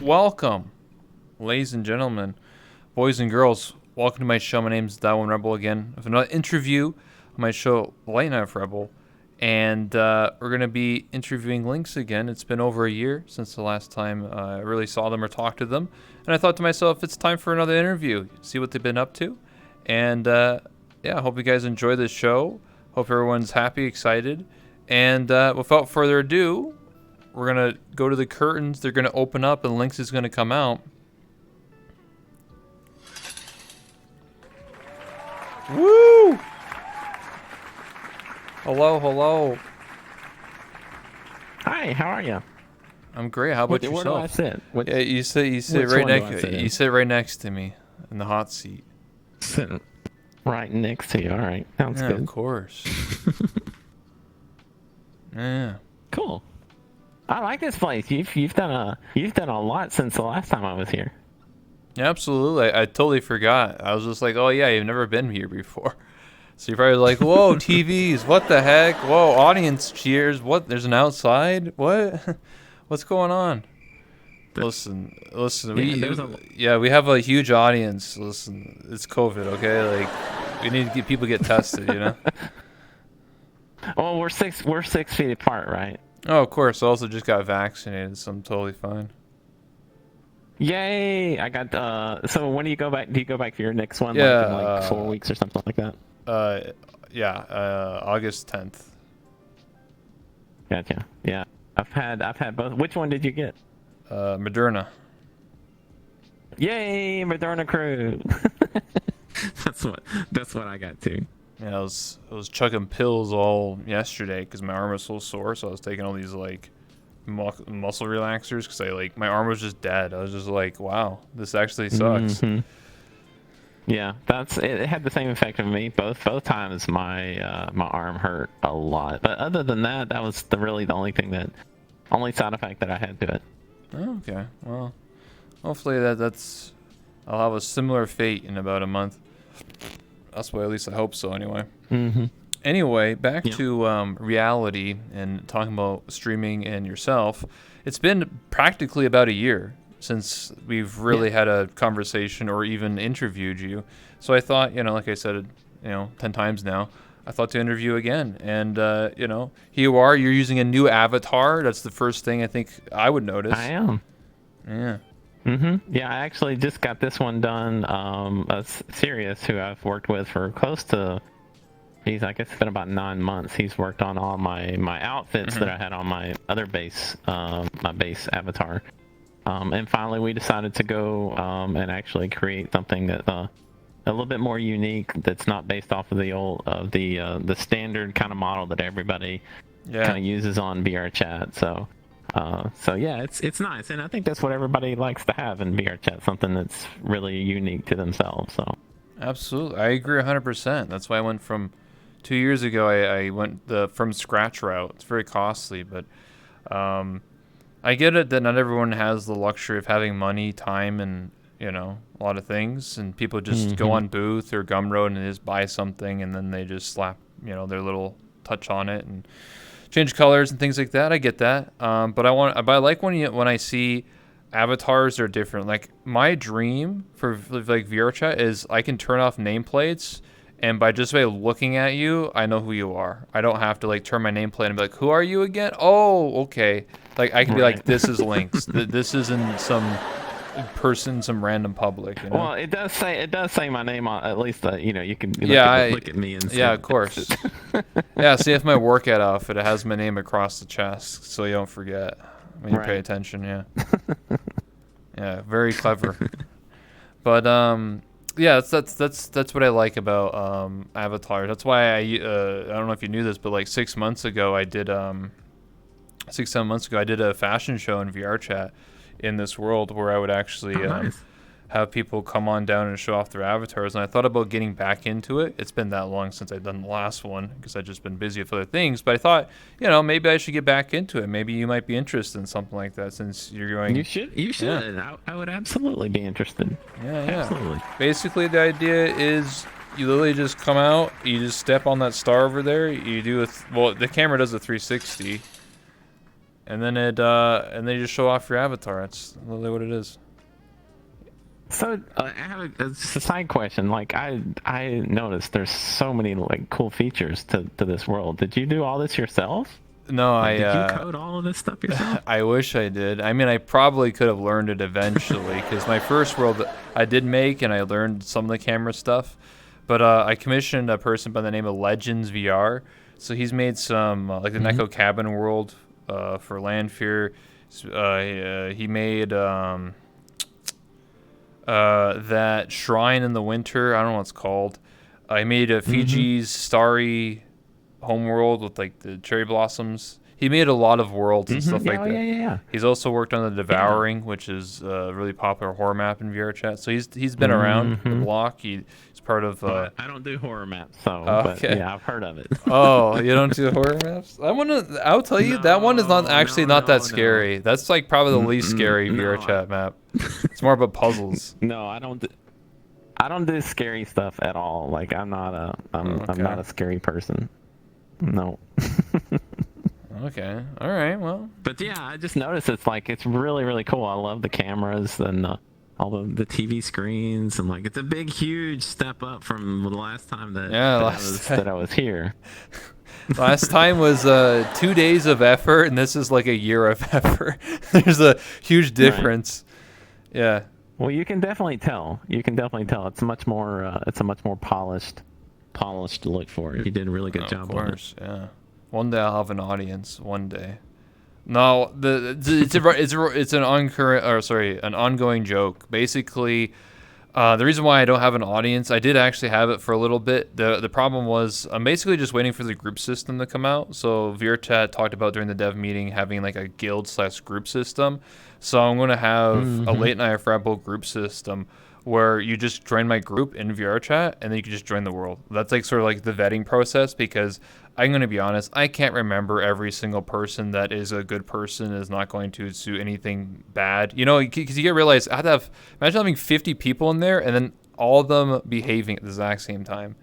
Welcome, ladies and gentlemen, boys and girls. Welcome to my show. My name's That One Rebel again. With another interview on my show, Late Night Rebel. And we're going to be interviewing Linkz again. It's been over a year since the last time I really saw them or talked to them. And I thought to myself, it's time for another interview. See what they've been up to. And I hope you guys enjoy this show. Hope everyone's happy, excited. And without further ado, we're going to go to the curtains. They're going to open up and Linkz is going to come out. Woo! Hello, hello. Hi, how are you? I'm great. How about yourself? Where do I sit? Yeah, you sit which right one do I next. sit in? You sit right next to me in the hot seat. Sitting right next to you. All right, sounds Yeah, good. of course. Yeah. Cool. I like this place. You've done a lot since the last time I was here. Yeah, absolutely. I totally forgot. I was just like, oh yeah, you've never been here before. So you're probably like, whoa, TVs, what the heck? Whoa, audience cheers. What? There's an outside? What? What's going on? Listen. We have a huge audience. Listen, it's COVID, okay? Like, we need to get people get tested, you know? Well, we're six feet apart, right? Oh, of course. I also just got vaccinated, so I'm totally fine. Yay! I got. So when do you go back? Do you go back for your next one? Yeah, like in like 4 weeks or something like that. August 10th. Gotcha. Yeah, I've had both. Which one did you get? Moderna. Yay, Moderna crew. That's what I got too. Yeah, I was chugging pills all yesterday because my arm was so sore. So I was taking all these like muscle relaxers because my arm was just dead. I was just like, wow, this actually sucks. Mm-hmm. Yeah, it had the same effect on me. Both times my my arm hurt a lot. But other than that, that was really the only side effect that I had to it. Oh, okay, well, hopefully that's I'll have a similar fate in about a month. That's why, at least I hope so. Anyway. Mm-hmm. Anyway, back to reality and talking about streaming and yourself. It's been practically about a year since we've really had a conversation or even interviewed you. So I thought, like I said, 10 times now, I thought to interview again. And, here you are. You're using a new avatar. That's the first thing I think I would notice. I am. Yeah. Mm-hmm. Yeah, I actually just got this one done. Sirius, who I've worked with for close to, I guess it's been about 9 months. He's worked on all my outfits that I had on my other base, my base avatar. And finally, we decided to go and actually create something that a little bit more unique. That's not based off of the standard kind of model that everybody kind of uses on VR chat. So yeah, it's nice, and I think that's what everybody likes to have in VR chat, something that's really unique to themselves. So Absolutely, I agree 100%. That's why I went from 2 years ago. I went the from scratch route. It's very costly, but I get it that not everyone has the luxury of having money, time, and a lot of things, and people just go on Booth or Gumroad and just buy something, and then they just slap their little touch on it and change colors and things like that. I get that, but I like when I see avatars that are different. Like my dream for like VR chat is I can turn off nameplates, and by looking at you, I know who you are. I don't have to like turn my nameplate and be like, who are you again? Oh, okay. Like I can be like, this is Linkz. This isn't some person, some random public. Well, it does say my name on at least. You can look at me and see. Yeah, of course. Yeah, see if my workout outfit it has my name across the chest, so you don't forget when you pay attention. Yeah. Yeah, very clever. But yeah, that's what I like about Avatar. That's why I don't know if you knew this, but like 6 months ago I did 6-7 months ago I did a fashion show in VR chat in this world where I would actually have people come on down and show off their avatars. And I thought about getting back into it. It's been that long since I've done the last one because I've just been busy with other things. But I thought, maybe I should get back into it. Maybe you might be interested in something like that since you're going. You should. Yeah. I would absolutely be interested. Yeah. Absolutely. Basically, the idea is you literally just come out, you just step on that star over there, you do the camera does a 360. and then you just show off your avatar. That's literally what it is. So I have just a side question. Like I noticed there's so many like cool features to this world. Did you do all this yourself? No, Like, did you code all of this stuff yourself? I wish I did. I mean, I probably could have learned it eventually because my first world I did make and I learned some of the camera stuff. But I commissioned a person by the name of Legends VR. So he's made some like the Neko Cabin world for Landfear. He made that Shrine in the Winter. I don't know what it's called. I made a Fiji's starry homeworld with like the cherry blossoms. He made a lot of worlds and stuff like that. Yeah. He's also worked on the Devouring, which is a really popular horror map in VRChat. So he's been around the block. He's part of. I don't do horror maps, so okay. But yeah, I've heard of it. Oh, you don't do horror maps? I'll tell you, that one is not that scary. That's like probably the least scary VRChat map. It's more about puzzles. No, I don't do scary stuff at all. Like I'm not a scary person. No. Okay. All right. Well. But yeah, I just noticed it's really really cool. I love the cameras and all the TV screens and like it's a big huge step up from the last time that I was here. Last time was 2 days of effort, and this is like a year of effort. There's a huge difference. Right. Yeah. Well, you can definitely tell. It's much more. It's a much more polished look for it. You did a really good job. Of course. Yeah. One day I'll have an audience. One day. No, it's an ongoing joke. Basically, the reason why I don't have an audience, I did actually have it for a little bit. The problem was I'm basically just waiting for the group system to come out. So VRChat talked about during the dev meeting having like a guild/group system. So I'm going to have a late night Frappo group system where you just join my group in VRChat and then you can just join the world. That's like sort of like the vetting process because I'm going to be honest, I can't remember every single person that is a good person is not going to do anything bad. You know, because you get realize I have to imagine having 50 people in there and then all of them behaving at the exact same time.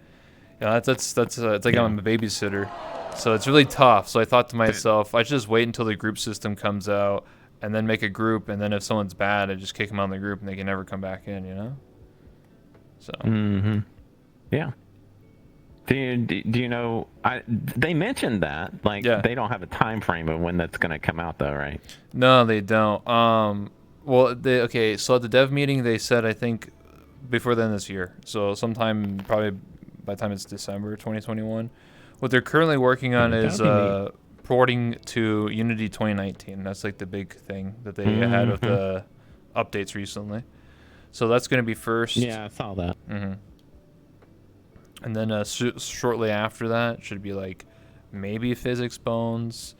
You know, that's it's like I'm a babysitter. So it's really tough. So I thought to myself, I should just wait until the group system comes out and then make a group, and then if someone's bad, I just kick them out of the group and they can never come back in, you know? So. Yeah. Do you know? They mentioned that they don't have a time frame of when that's gonna come out though, right? No, they don't. So at the dev meeting they said I think before the end of this year. So sometime probably by the time it's December 2021. What they're currently working on is porting to Unity 2019. That's like the big thing that they had with the updates recently. So that's going to be first. Yeah, I saw that. And then shortly after that should be like maybe Physics Bones,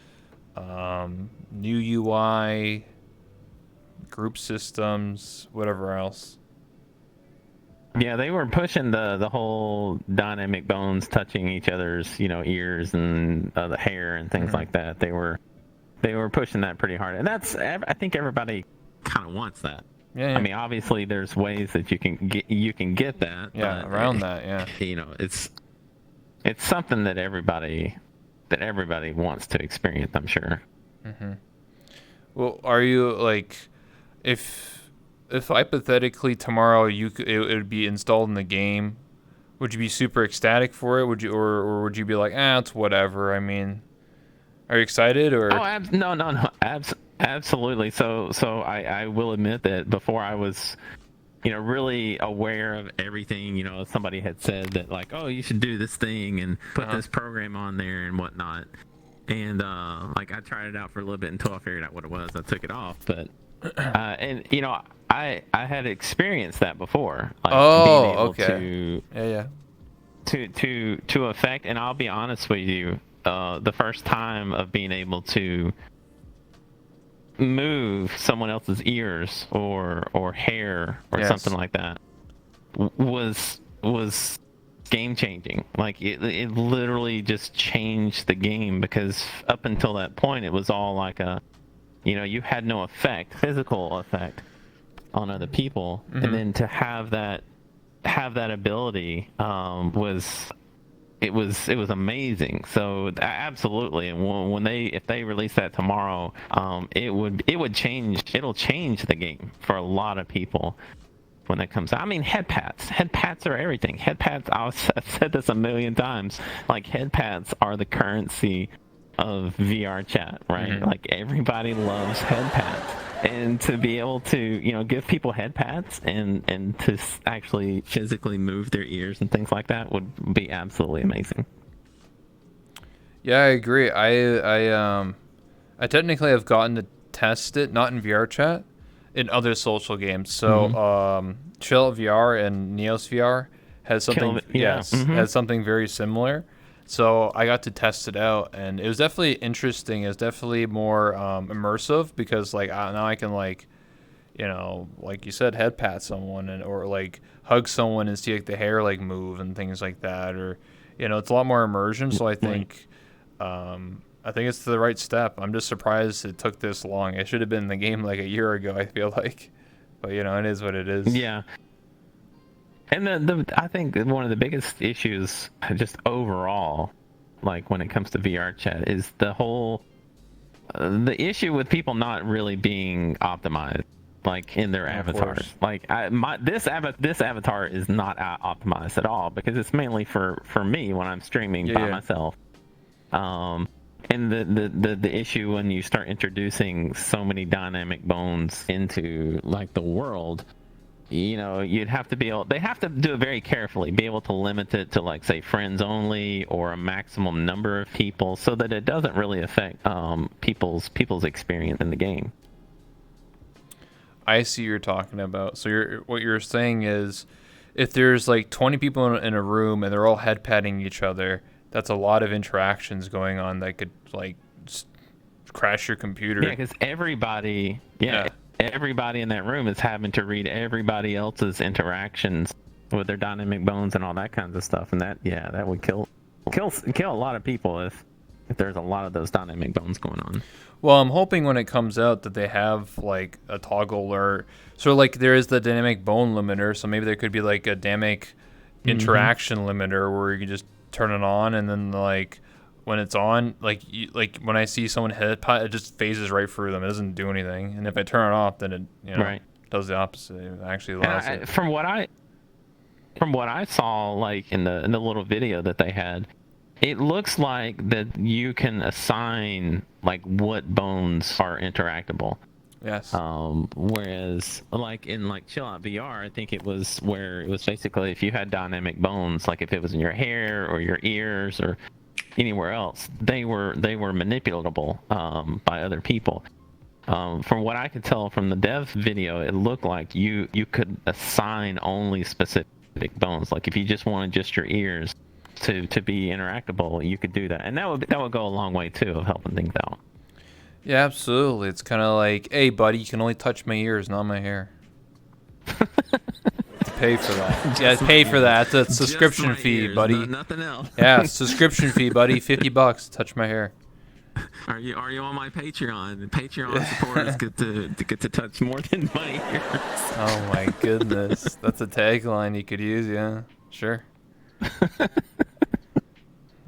new UI, group systems, whatever else. Yeah, they were pushing the whole dynamic bones touching each other's, ears and the hair and things like that. They were pushing that pretty hard, and that's I think everybody kind of wants that. Yeah. I mean, obviously, there's ways that you can get that. Yeah, but around that. Yeah. It's something that everybody wants to experience, I'm sure. Well, are you like, if hypothetically tomorrow it would be installed in the game, would you be super ecstatic for it? Would you, or would you be like, it's whatever? I mean, are you excited or? Oh, no, absolutely. So I will admit that before I was, really aware of everything. Somebody had said that like, oh, you should do this thing and put this program on there and whatnot. And like I tried it out for a little bit until I figured out what it was. I took it off, but and I had experienced that before. Like, being able to affect. And I'll be honest with you, the first time of being able to move someone else's ears or hair or something like that was game changing. Like it literally just changed the game, because up until that point it was all like you had no physical effect on other people, and then to have that ability was it was amazing. So absolutely, and when if they release that tomorrow, it'll change the game for a lot of people when it comes out. I mean, head pats are everything. Head pats, I've said this a million times. Like, head pats are the currency of VR chat, right? Mm-hmm. Like, everybody loves head pats, and to be able to, give people head pats and to actually physically move their ears and things like that would be absolutely amazing. Yeah, I agree. I technically have gotten to test it, not in VR chat, in other social games. So, Chill VR and Neos VR has something. Has something very similar. So I got to test it out, and it was definitely interesting. It's definitely more immersive because now I can like you said, head pat someone or like hug someone and see like the hair like move and things like that, or it's a lot more immersion. So I think it's the right step. I'm just surprised it took this long. It should have been in the game like a year ago, I feel like. But it is what it is. Yeah. And I think one of the biggest issues just overall, like when it comes to VR chat, is the whole the issue with people not really being optimized, like in their avatars. Like this avatar is not optimized at all because it's mainly for me when I'm streaming by myself. And the issue when you start introducing so many dynamic bones into like the world, you'd have to they have to do it very carefully, be able to limit it to like say friends only or a maximum number of people so that it doesn't really affect people's experience in the game. I see what you're talking about. So what you're saying is if there's like 20 people in a room and they're all head patting each other, that's a lot of interactions going on that could like crash your computer. Yeah, because everybody in that room is having to read everybody else's interactions with their dynamic bones and all that kinds of stuff, and that would kill a lot of people if there's a lot of those dynamic bones going on. Well, I'm hoping when it comes out that they have like a toggle or so like there is the dynamic bone limiter, so maybe there could be like a dynamic interaction limiter where you can just turn it on and then like when it's on, like when I see someone head pat, it just phases right through them. It doesn't do anything. And if I turn it off, then it does the opposite. It actually allows it. From what I saw, like in the little video that they had, it looks like that you can assign like what bones are interactable. Yes. Whereas like in like Chill Out VR, I think it was where it was basically if you had dynamic bones, like if it was in your hair or your ears or anywhere else, they were manipulatable by other people. From what I could tell from the dev video, it looked like you could assign only specific bones. Like if you just wanted just your ears to be interactable, you could do that, and that would go a long way too of helping things out. Yeah, absolutely. It's kind of like, hey, buddy, you can only touch my ears, not my hair. Pay for that. Yeah, pay for that. It's a subscription fee, ears, buddy. Nothing else. Yeah, subscription fee, buddy. $50. Touch my hair. Are you on my Patreon? Patreon supporters get to touch more than my ears. Oh my goodness, that's a tagline you could use. Yeah, sure.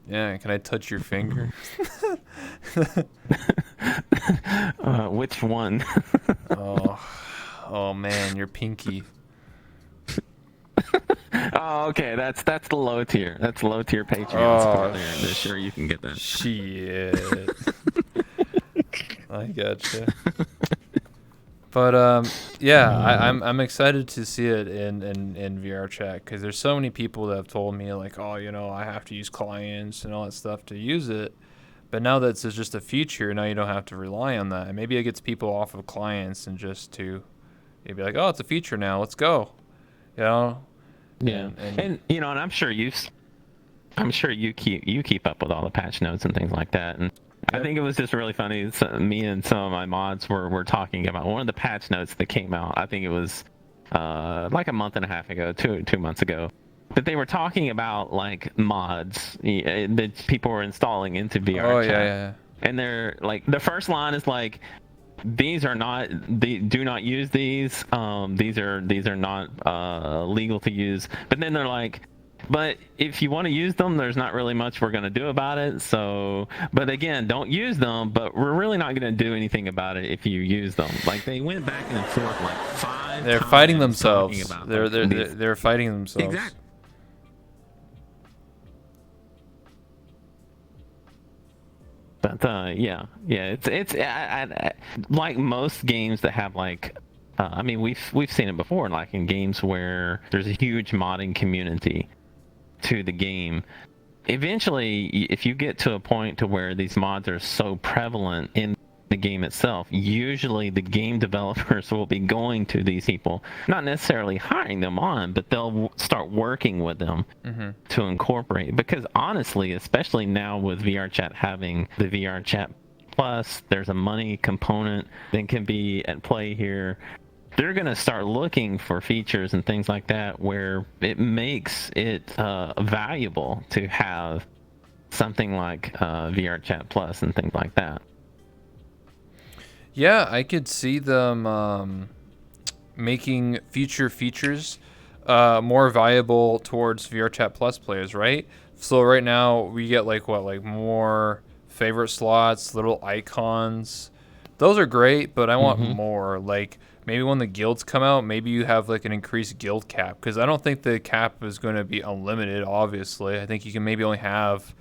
Yeah, can I touch your finger? Which one? Oh man, your pinky. Oh, okay. That's the low tier. That's low tier Patreon support there. Sure, you can get that. Shit. I gotcha. But yeah, I'm excited to see it in VR chat because there's so many people that have told me like, oh, I have to use clients and all that stuff to use it. But now that it's just a feature, now you don't have to rely on that. And maybe it gets people off of clients and just to be like, oh, it's a feature now. Let's go. Yeah. And I'm sure you keep up with all the patch notes and things like that. And I think it was just really funny. Me and some of my mods were talking about one of the patch notes that came out. I think it was like a month and a half ago, 2 months ago, that they were talking about like mods that people were installing into VR. Oh chat. yeah. And they're like, the first line is like, do not use these. These are not legal to use. But then they're like, But if you want to use them, there's not really much we're going to do about it. So, but again, don't use them, but we're really not going to do anything about it if you use them. Like, they went back and forth like 5 They're times fighting talking themselves. about, They're like, they're these- they're, they're fighting themselves. Exactly. But yeah, I, like most games that have like, I mean, we've seen it before, like in games where there's a huge modding community to the game. Eventually, if you get to a point to where these mods are so prevalent in the game itself, usually the game developers will be going to these people, not necessarily hiring them on, but they'll start working with them to incorporate. Because honestly, especially now with VRChat having the VRChat Plus, there's a money component that can be at play here. They're going to start looking for features and things like that where it makes it valuable to have something like VRChat Plus and things like that. Yeah, I could see them making future features more valuable towards VRChat Plus players, right? So right now we get like more favorite slots, little icons. Those are great, but I want more. Like maybe when the guilds come out, maybe you have like an increased guild cap, because I don't think the cap is going to be unlimited. Obviously, I think you can maybe only have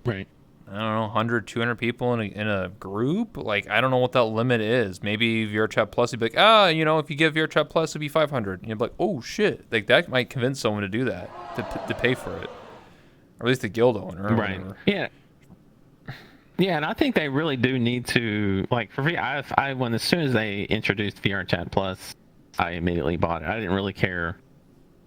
Right. I don't know, 100, 200 people in a group. Like, I don't know what that limit is. Maybe VRChat Plus would be like, if you give VRChat Plus, it'd be 500. And you'd be like, oh, shit. Like, that might convince someone to do that, to pay for it. Or at least the guild owner. Or Right. whatever. Yeah. Yeah, and I think they really do need to, like, for me, when as soon as they introduced VRChat Plus, I immediately bought it. I didn't really care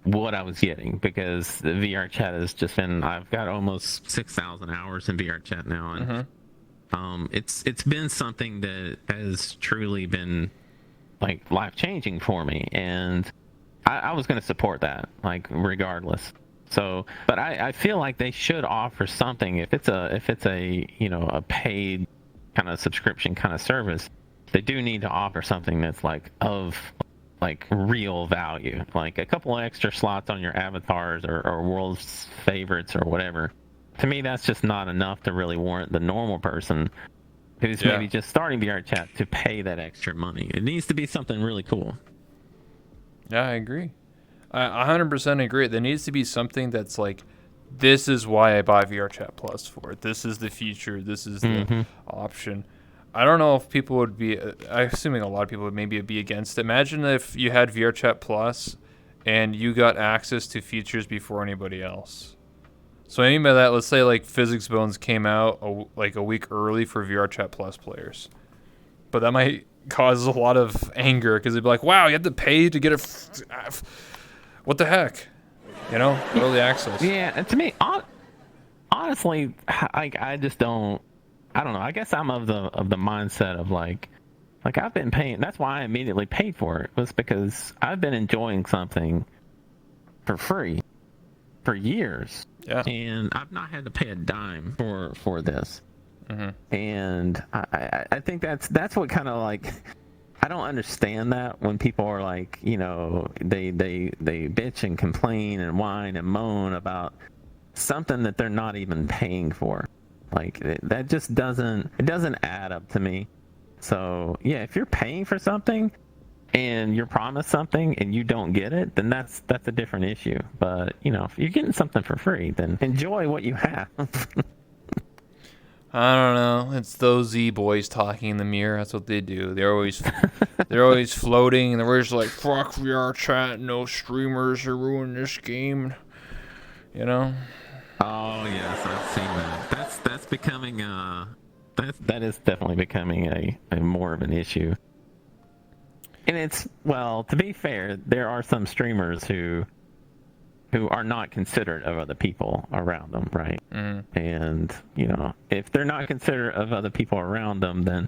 what I was getting, because the VRChat has just been, I've got almost 6,000 hours in VRChat now, and it's been something that has truly been like life-changing for me, and I was going to support that, like, regardless. So, but I feel like they should offer something. If it's a a paid kind of subscription kind of service, they do need to offer something that's like real value, like a couple of extra slots on your avatars or world's favorites or whatever. To me, that's just not enough to really warrant the normal person who's maybe just starting VRChat to pay that extra money. It needs to be something really cool. Yeah, I agree. I 100% agree. There needs to be something that's like, this is why I buy VRChat Plus for it. This is the feature. This is the option. I don't know if people would be. I'm assuming a lot of people would maybe be against it. Imagine if you had VRChat Plus, and you got access to features before anybody else. So I mean by that, let's say like Physics Bones came out a week early for VRChat Plus players, but that might cause a lot of anger because they'd be like, "Wow, you had to pay to get what the heck?" Early access. Yeah, and to me, honestly, I just don't. I don't know. I guess I'm of the mindset of like I've been paying. That's why I immediately paid for it, was because I've been enjoying something for free for years, and I've not had to pay a dime for this. And I think that's what kind of like, I don't understand that when people are like, they bitch and complain and whine and moan about something that they're not even paying for. Like, that just doesn't add up to me. So yeah, if you're paying for something and you're promised something and you don't get it, then that's a different issue. But if you're getting something for free, then enjoy what you have. I don't know. It's those Z boys talking in the mirror. That's what they do. They're always floating, and they're always like, "Fuck VRChat, no streamers are ruining this game." Oh yes, I've seen that. That's becoming that is definitely becoming a more of an issue. And it's, well, to be fair, there are some streamers who are not considerate of other people around them, right? And if they're not considerate of other people around them, then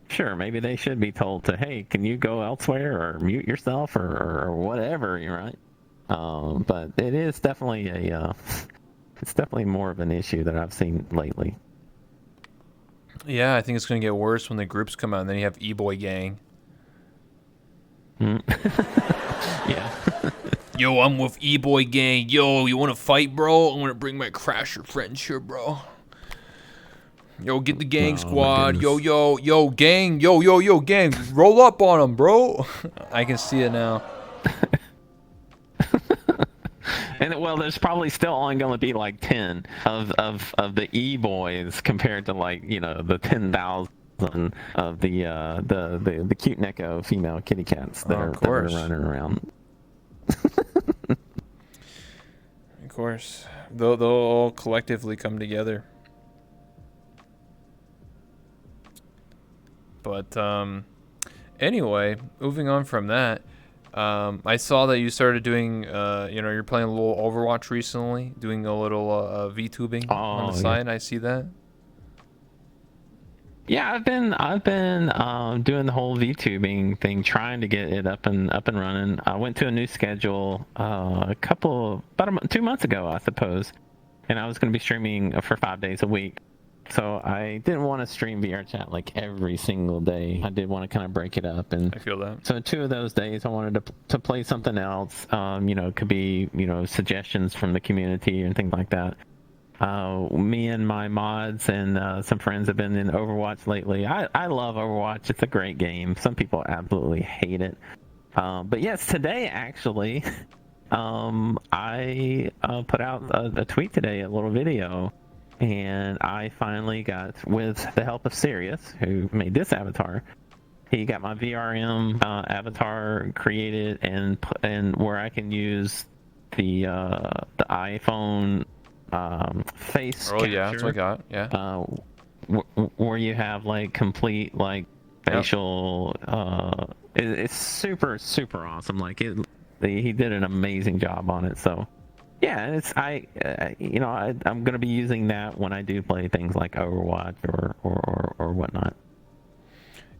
sure, maybe they should be told to, hey, can you go elsewhere or mute yourself or whatever, right? But it is definitely it's definitely more of an issue that I've seen lately. Yeah, I think it's going to get worse when the groups come out, and then you have E-Boy Gang. Yeah. Yo, I'm with E-Boy Gang. Yo, you want to fight, bro? I'm going to bring my Crasher friends here, bro. Yo, get the gang squad. Yo, gang. Yo, gang. Roll up on them, bro. I can see it now. And well, there's probably still only going to be like 10 of the E-boys compared to like, you know, the 10,000 of the cute Neko female kitty cats that are running around. Of course. They'll all collectively come together. But anyway, moving on from that, I saw that you started doing, you're playing a little Overwatch recently, doing a little VTubing on the side. I see that. Yeah, I've been doing the whole VTubing thing, trying to get it up and running. I went to a new schedule about 2 months ago, I suppose, and I was going to be streaming for 5 days a week. So I didn't want to stream VR chat like every single day. I did want to kind of break it up, and I feel that. So 2 of those days, I wanted to play something else. It could be suggestions from the community and things like that. Me and my mods and some friends have been in Overwatch lately. I love Overwatch. It's a great game. Some people absolutely hate it. But yes, today actually, I put out a tweet today, a little video. And I finally got, with the help of Sirius, who made this avatar, he got my VRM avatar created and where I can use the iPhone face capture. Yeah, that's what I got. Yeah. Where you have like complete like facial. It's super awesome. Like he did an amazing job on it. So. Yeah, I'm gonna be using that when I do play things like Overwatch or whatnot.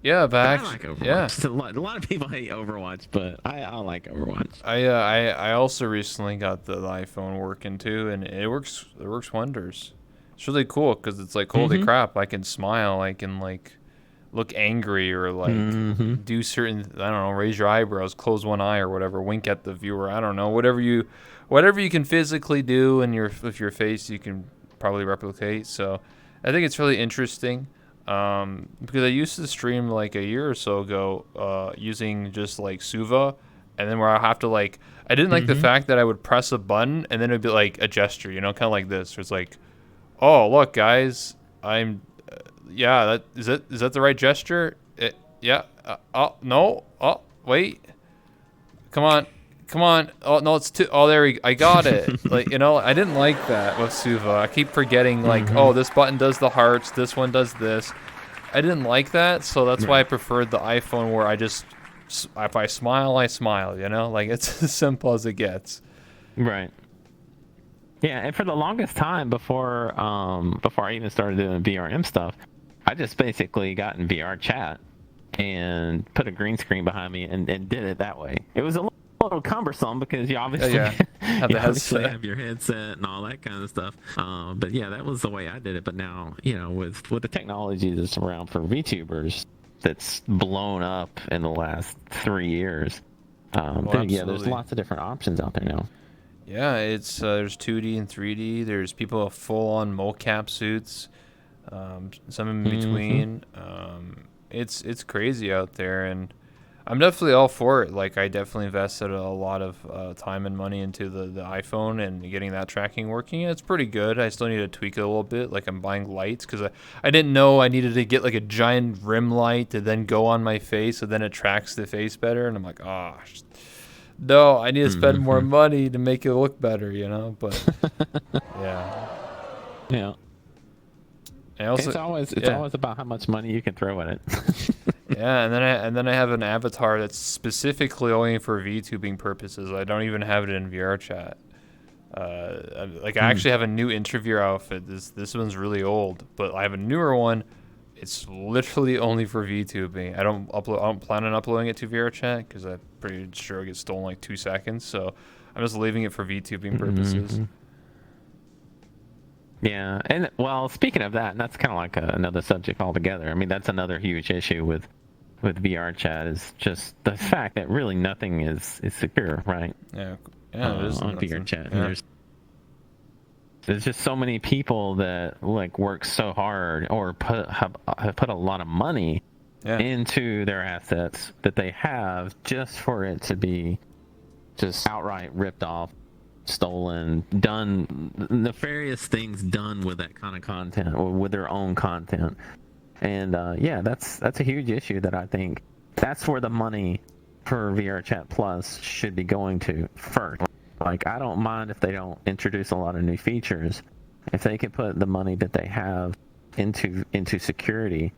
Yeah, but I like Overwatch. Yeah. A lot of people hate Overwatch, but I like Overwatch. I also recently got the iPhone working too, and it works wonders. It's really cool because it's like, holy crap, I can smile, I can like look angry or like do certain, I don't know, raise your eyebrows, close one eye or whatever, wink at the viewer, I don't know, whatever you can physically do with your face, you can probably replicate. So I think it's really interesting because I used to stream like a year or so ago using just like Suva, and then where I have to like, I didn't like the fact that I would press a button and then it'd be like a gesture, kind of like this. It's like, oh look guys, I'm that is that the right gesture? Oh no, oh wait, come on. Oh no, it's too. Oh, I got it. Like I didn't like that with Suva. I keep forgetting like, oh, this button does the hearts. This one does this. I didn't like that, so that's why I preferred the iPhone, where if I smile, I smile. Like it's as simple as it gets. Right. Yeah, and for the longest time before I even started doing VRM stuff, I just basically got in VR chat and put a green screen behind me and did it that way. It was a little cumbersome because you obviously have your headset and all that kind of stuff. But yeah, that was the way I did it. But now, with the technology that's around for VTubers, that's blown up in the last 3 years. There's lots of different options out there now. Yeah, it's there's 2D and 3D. There's people with full-on mocap suits. Some in between. It's crazy out there, and I'm definitely all for it. Like I definitely invested a lot of time and money into the iPhone and getting that tracking working. It's pretty good. I still need to tweak it a little bit. Like I'm buying lights because I didn't know I needed to get like a giant rim light to then go on my face, so then it tracks the face better. And I'm like, no, I need to spend more money to make it look better, But yeah. It's always about how much money you can throw at it. Yeah, and then I have an avatar that's specifically only for VTubing purposes. I don't even have it in VR chat. I actually have a new interviewer outfit. This one's really old, but I have a newer one. It's literally only for VTubing. I don't plan on uploading it to VR chat because I'm pretty sure it gets stolen like 2 seconds. So I'm just leaving it for VTubing purposes. Yeah, and well, speaking of that, and that's kind of like another subject altogether. I mean, that's another huge issue with with VR chat is just the fact that really nothing is secure, right? Yeah, yeah, it is On VR nothing. chat. Yeah. And there's just so many people that like work so hard or have put a lot of money Yeah. into their assets that they have just for it to be just outright ripped off, stolen, done nefarious things done with that kind of content or with their own content. And yeah, that's a huge issue that I think that's where the money for VR Chat Plus should be going to first. Like, I don't mind if they don't introduce a lot of new features. If they can put the money that they have into security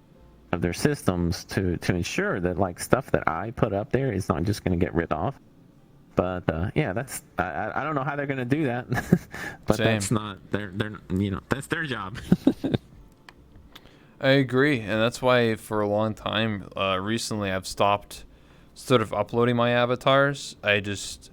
of their systems to ensure that like stuff that I put up there is not just going to get ripped off. But yeah, that's I don't know how they're going to do that. But Same. that's not they're that's their job. I agree, and that's why for a long time, recently, I've stopped sort of uploading my avatars. I just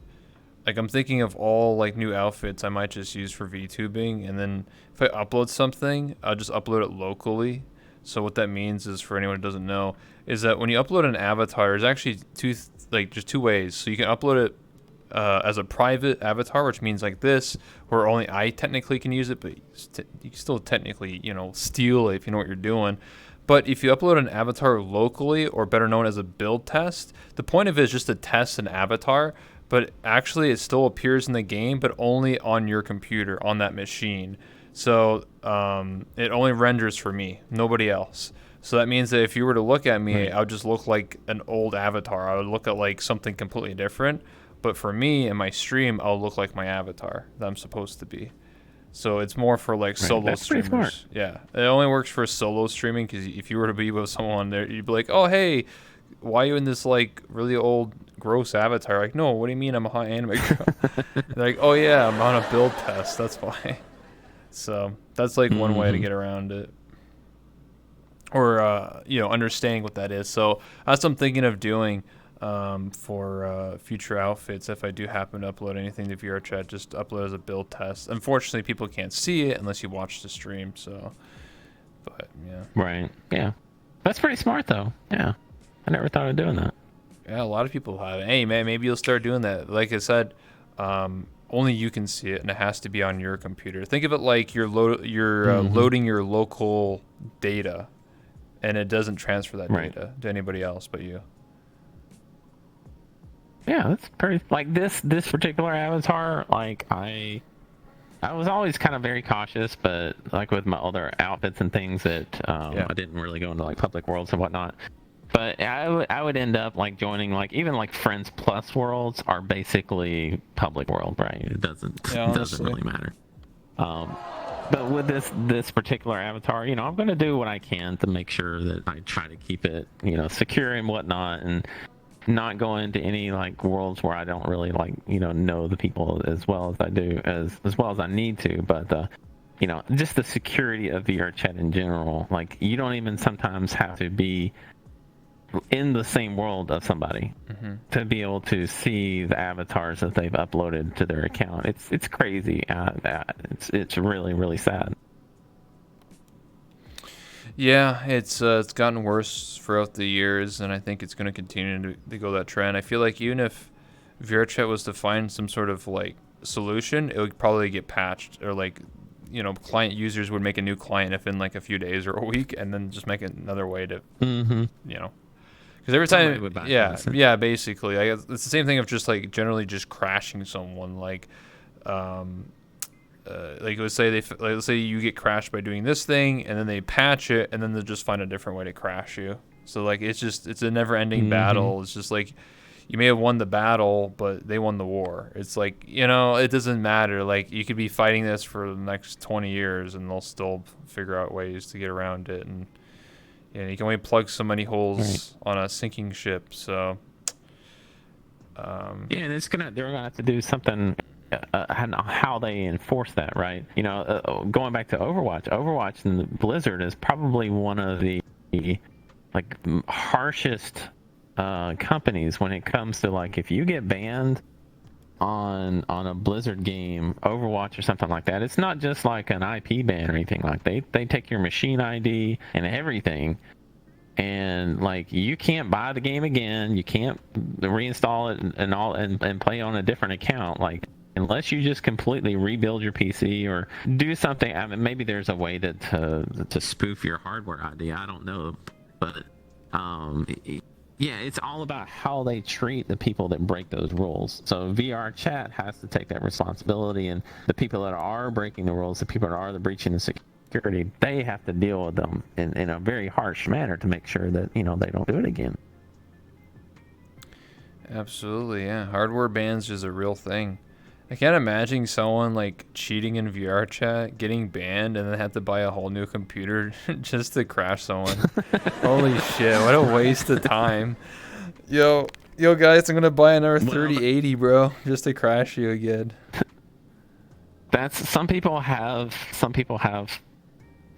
like I'm thinking of all like new outfits I might just use for VTubing, and then if I upload something, I'll just upload it locally. So what that means is, for anyone who doesn't know, is that when you upload an avatar, there's actually just two ways. So you can upload it as a private avatar, which means like this, where only I technically can use it, but you can still technically, steal it if you know what you're doing. But if you upload an avatar locally, or better known as a build test, the point of it is just to test an avatar, but actually it still appears in the game, but only on your computer, on that machine. So it only renders for me, nobody else. So that means that if you were to look at me, Right. I would just look like an old avatar. I would look at like something completely different. But for me and my stream, I'll look like my avatar that I'm supposed to be. So it's more for like solo That's pretty streamers. smart. Yeah, it only works for solo streaming, because if you were to be with someone there, you'd be like, "Oh, hey, why are you in this like really old, gross avatar?" Like, no, what do you mean I'm a hot anime girl? They're like, "Oh yeah, I'm on a build test. That's why." So that's like one way to get around it, or understanding what that is. So that's what I'm thinking of doing. For future outfits, if I do happen to upload anything to VRChat, just upload as a build test. Unfortunately, people can't see it unless you watch the stream. So, but yeah, Right. Yeah. That's pretty smart though. Yeah. I never thought of doing that. yeah, a lot of people have it. Hey man, maybe you'll start doing that. Like I said, only you can see it, and it has to be on your computer. Think of it like you're loading your local data, and it doesn't transfer that Right. data to anybody else but you. Yeah, that's pretty. Like this particular avatar, like I was always kind of very cautious, but like with my other outfits and things that Yeah. I didn't really go into like public worlds and whatnot. But I would end up like joining like even like Friends Plus worlds are basically public world, right? It doesn't Yeah, it doesn't honestly. really matter. But with this particular avatar, I'm gonna do what I can to make sure that I try to keep it secure and whatnot, and not go into any like worlds where I don't really like know the people as well as I do as well as I need to. But just the security of VR chat in general, like you don't even sometimes have to be in the same world of somebody to be able to see the avatars that they've uploaded to their account. It's crazy. It's really, really sad. Yeah, it's gotten worse throughout the years, and I think it's going to continue to go that trend. I feel like even if VRChat was to find some sort of like solution, it would probably get patched, or like client users would make a new client if in like a few days or a week, and then just make another way to because every Somebody time would bypass it. yeah, basically I guess it's the same thing of just like generally just crashing someone, like let's say you get crashed by doing this thing, and then they patch it, and then they'll just find a different way to crash you. So like it's a never-ending battle. It's just like you may have won the battle, but they won the war. It's like it doesn't matter. Like you could be fighting this for the next 20 years, and they'll still figure out ways to get around it. And you can only plug so many holes on a sinking ship. So Yeah, and they're gonna have to do something. How they enforce that, right? Going back to Overwatch and Blizzard is probably one of the like harshest companies when it comes to like if you get banned on a Blizzard game, Overwatch or something like that. It's not just like an IP ban or anything like that. They take your machine ID and everything, and like you can't buy the game again, you can't reinstall it and play on a different account, like unless you just completely rebuild your PC or do something. I mean, maybe there's a way to spoof your hardware ID, I don't know, but yeah, it's all about how they treat the people that break those rules. So VR chat has to take that responsibility, and the people that are breaking the rules, the people that are breaching the security, they have to deal with them in a very harsh manner to make sure that, you know, they don't do it again. Absolutely, yeah. Hardware bans is a real thing. I can't imagine someone like cheating in VR chat, getting banned, and then have to buy a whole new computer just to crash someone. Holy shit, what a waste of time. Yo, guys, I'm gonna buy another 3080, bro, just to crash you again. That's some people have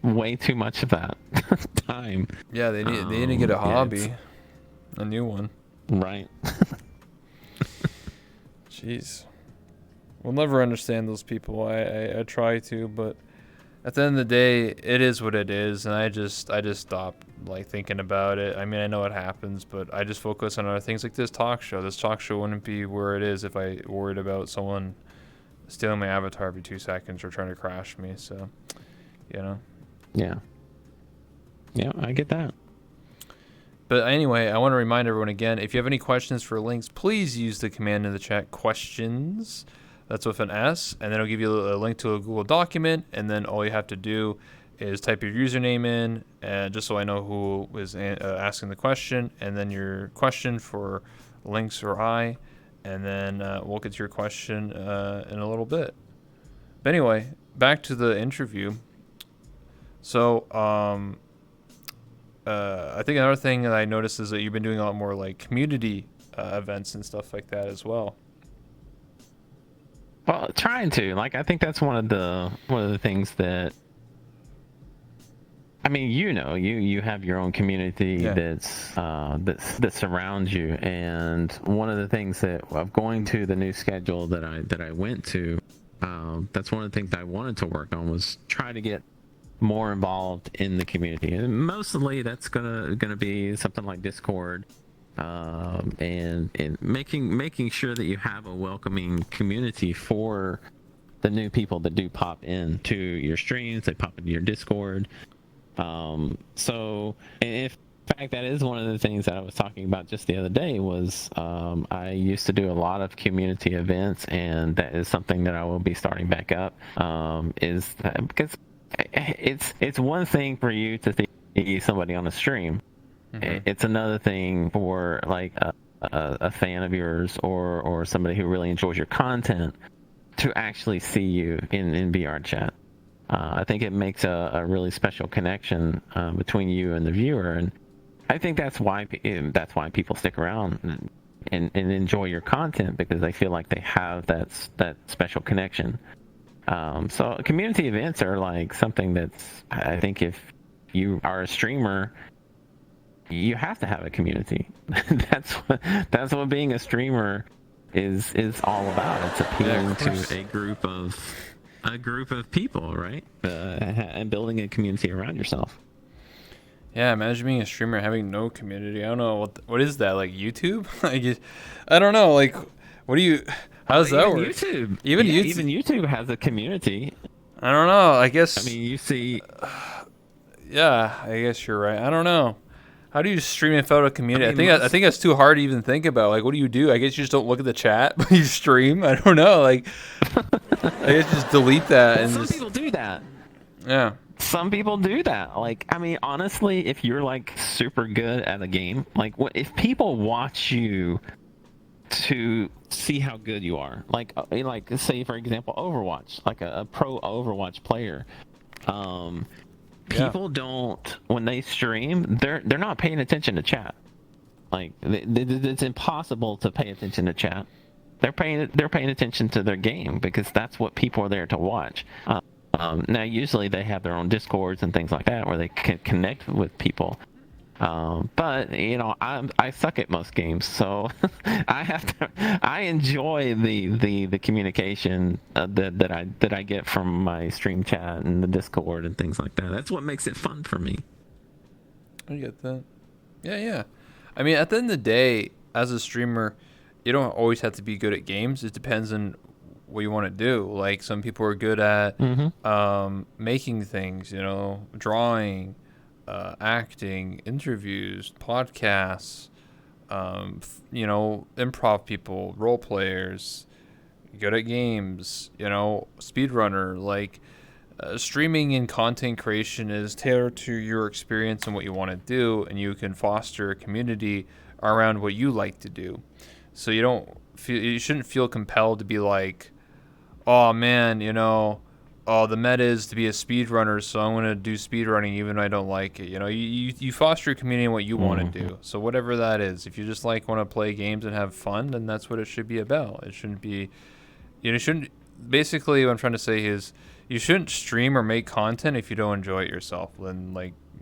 way too much of that time. Yeah, they need to get a hobby, a new one. Right. Jeez. We'll never understand those people. I try to, but at the end of the day, it is what it is, and I just stop like thinking about it. I mean, I know it happens, but I just focus on other things like this talk show. This talk show wouldn't be where it is if I worried about someone stealing my avatar every 2 seconds or trying to crash me. So, you know. Yeah. Yeah, I get that. But anyway, I want to remind everyone again, if you have any questions for Linkz, please use the command in the chat, questions. That's with an S, and then it'll give you a link to a Google document, and then all you have to do is type your username in, and just so I know who is asking the question, and then your question for Linkz or I, and then we'll get to your question in a little bit. But anyway, back to the interview. So, I think another thing that I noticed is that you've been doing a lot more like community events and stuff like that as well. Well, trying to, like, I think that's one of the things that, I mean, you have your own community that surrounds you, and one of the things that of going to the new schedule that I went to, that's one of the things I wanted to work on, was try to get more involved in the community, and mostly that's gonna be something like Discord. And making sure that you have a welcoming community for the new people that do pop into your streams, they pop into your Discord. So in fact, that is one of the things that I was talking about just the other day was I used to do a lot of community events, and that is something that I will be starting back up. Because it's one thing for you to see somebody on a stream. Mm-hmm. It's another thing for like a fan of yours or somebody who really enjoys your content to actually see you in VR chat. I think it makes a really special connection between you and the viewer, and I think that's why people stick around and enjoy your content, because they feel like they have that special connection. So community events are like something that's, I think if you are a streamer, you have to have a community. That's what being a streamer is all about. It's appealing to a group of people, right? And building a community around yourself. Yeah, imagine being a streamer having no community. I don't know what is that, like YouTube? Like, I don't know. Like, what do you? How does that work? YouTube. Even YouTube has a community. I don't know. I guess. I mean, you see. Yeah, I guess you're right. I don't know. How do you stream without a community? I think that's too hard to even think about. Like, what do? I guess you just don't look at the chat, but you stream. I don't know. Like, I guess just delete that. And people do that. Yeah. Some people do that. Like, I mean, honestly, if you're like super good at a game, like, if people watch you to see how good you are, like say for example, Overwatch, like a pro Overwatch player, people don't, when they stream, they're not paying attention to chat. Like, it's impossible to pay attention to chat. They're paying attention to their game, because that's what people are there to watch. Now, usually they have their own Discords and things like that where they can connect with people. But you know, I suck at most games, so I enjoy the communication that I get from my stream chat and the Discord and things like that. That's what makes it fun for me. I get that. Yeah, yeah. I mean, at the end of the day, as a streamer, you don't always have to be good at games. It depends on what you want to do. Like some people are good at Mm-hmm. making things, drawing, acting, interviews, podcasts, improv people, role players, good at games, speedrunner. Like streaming and content creation is tailored to your experience and what you want to do, and you can foster a community around what you like to do. So you shouldn't feel compelled to be like, oh man, oh the meta is to be a speedrunner, so I'm gonna do speedrunning even though I don't like it. You foster a community in what you want to Mm-hmm. do. So whatever that is, if you just want to play games and have fun, then that's what it should be about. It shouldn't be, shouldn't. Basically, what I'm trying to say is, you shouldn't stream or make content if you don't enjoy it yourself. Then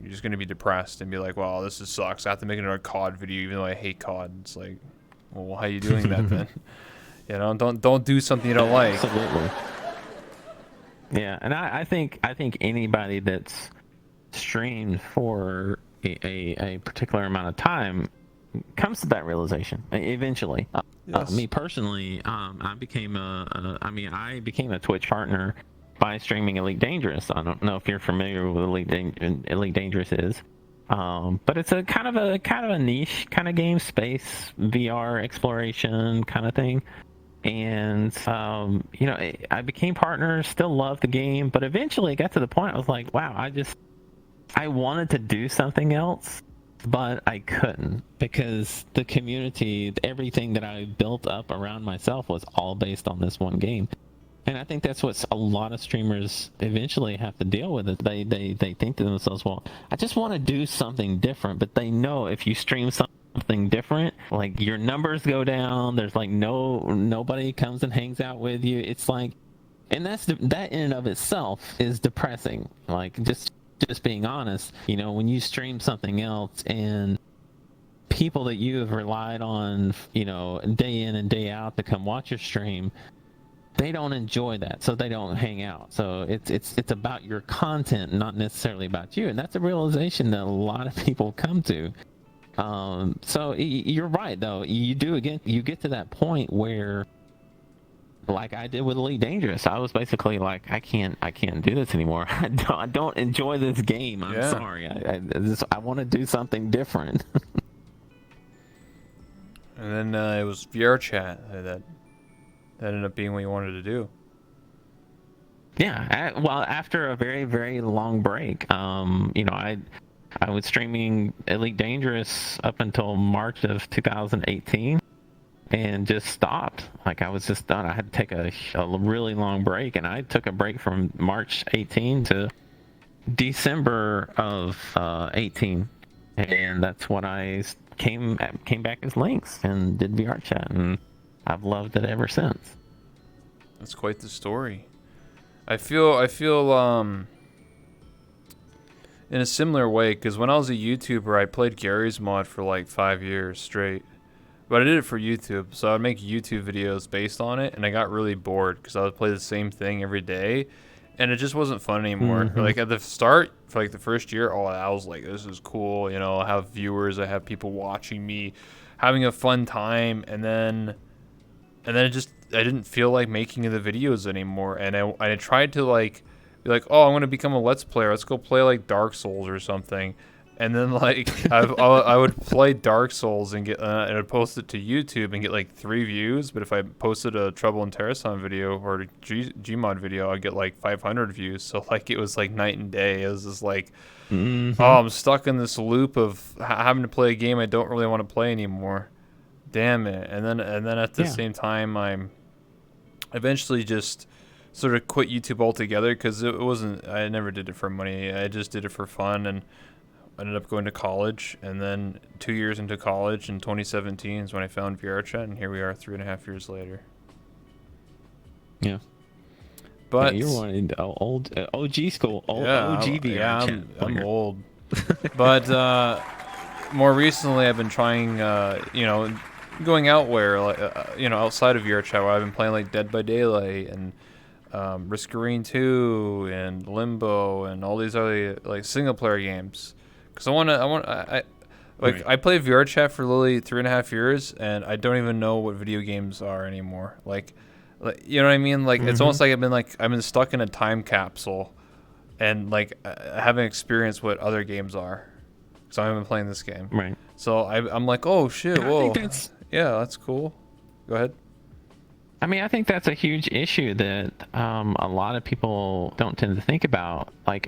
you're just gonna be depressed and be like, "Wow, this is sucks. I have to make another COD video, even though I hate COD." It's like, well, how are you doing that then? Don't do something you don't like. Absolutely. Yeah, and I think anybody that's streamed for a particular amount of time comes to that realization eventually. Yes. Me personally, I became a Twitch partner by streaming Elite Dangerous. I don't know if you're familiar with Elite Dangerous is. But it's a kind of a niche kind of game, space VR exploration kind of thing. And I became partners, still love the game, but eventually it got to the point I was like, wow, I wanted to do something else, but I couldn't because the community, everything that I built up around myself was all based on this one game. And I think that's what a lot of streamers eventually have to deal with. It. They think to themselves, well, I just want to do something different, but they know if you stream something different, like your numbers go down. There's like nobody comes and hangs out with you. It's like, and that in and of itself is depressing. Like just being honest, when you stream something else and people that you have relied on, day in and day out to come watch your stream, they don't enjoy that, so they don't hang out. So it's about your content, not necessarily about you, and that's a realization that a lot of people come to. So you're right, though. You get to that point where, like I did with Elite Dangerous, I was basically like, I can't do this anymore. I don't enjoy this game. I'm Yeah. sorry. I want to do something different. And then it was VR chat that ended up being what you wanted to do. Yeah, well, after a very, very long break, I was streaming Elite Dangerous up until March of 2018, and just stopped. Like I was just done. I had to take a really long break, and I took a break from March 18 to December of 18, and that's when I came back as Linkz and did VR chat, and I've loved it ever since. That's quite the story. I feel in a similar way, because when I was a YouTuber, I played Gary's mod for like 5 years straight. But I did it for YouTube, so I'd make YouTube videos based on it, and I got really bored because I would play the same thing every day, and it just wasn't fun anymore. Mm-hmm. Like at the start, for like the first year, oh, I was like, this is cool. I have viewers, I have people watching me, having a fun time, and then I didn't feel like making the videos anymore, and I tried to be like, oh, I'm gonna become a Let's Player. Let's go play like Dark Souls or something. And then I would play Dark Souls and and I'd post it to YouTube and get like 3 views. But if I posted a Trouble in Terrasan video or a Gmod video, I'd get like 500 views. So like it was like night and day. It was just like, Mm-hmm. oh, I'm stuck in this loop of having to play a game I don't really want to play anymore. Damn it. And then at the Yeah. same time, I'm eventually just sort of quit YouTube altogether because it wasn't. I never did it for money. I just did it for fun, and ended up going to college. And then 2 years into college in 2017 is when I found VRChat, and here we are 3.5 years later. Yeah. But yeah, you're one in the old OG school, OG VR yeah, chat I'm player. old. But more recently, I've been trying, going out where, outside of VRChat, where I've been playing like Dead by Daylight and Risk Arena 2 and Limbo and all these other like single player games. Because Like Right. I played VR chat for literally 3.5 years, and I don't even know what video games are anymore. Like you know what I mean? Like it's Mm-hmm. almost like I've been stuck in a time capsule, and like I haven't experienced what other games are. So I haven't been playing this game. Right. So I'm like, oh shit, And I think whoa, that's yeah, that's cool. Go ahead. I mean, I think that's a huge issue that a lot of people don't tend to think about. Like,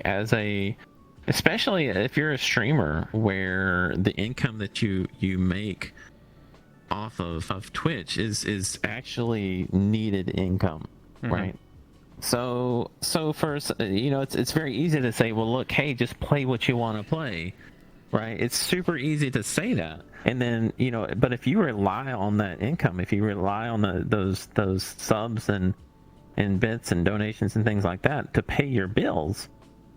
especially if you're a streamer, where the income that you make off of Twitch is actually needed income, Mm-hmm. right? So first, it's very easy to say, well, look, hey, just play what you want to play, right? It's super easy to say that. And then, but if you rely on that income, if you rely on those subs and bits and donations and things like that to pay your bills,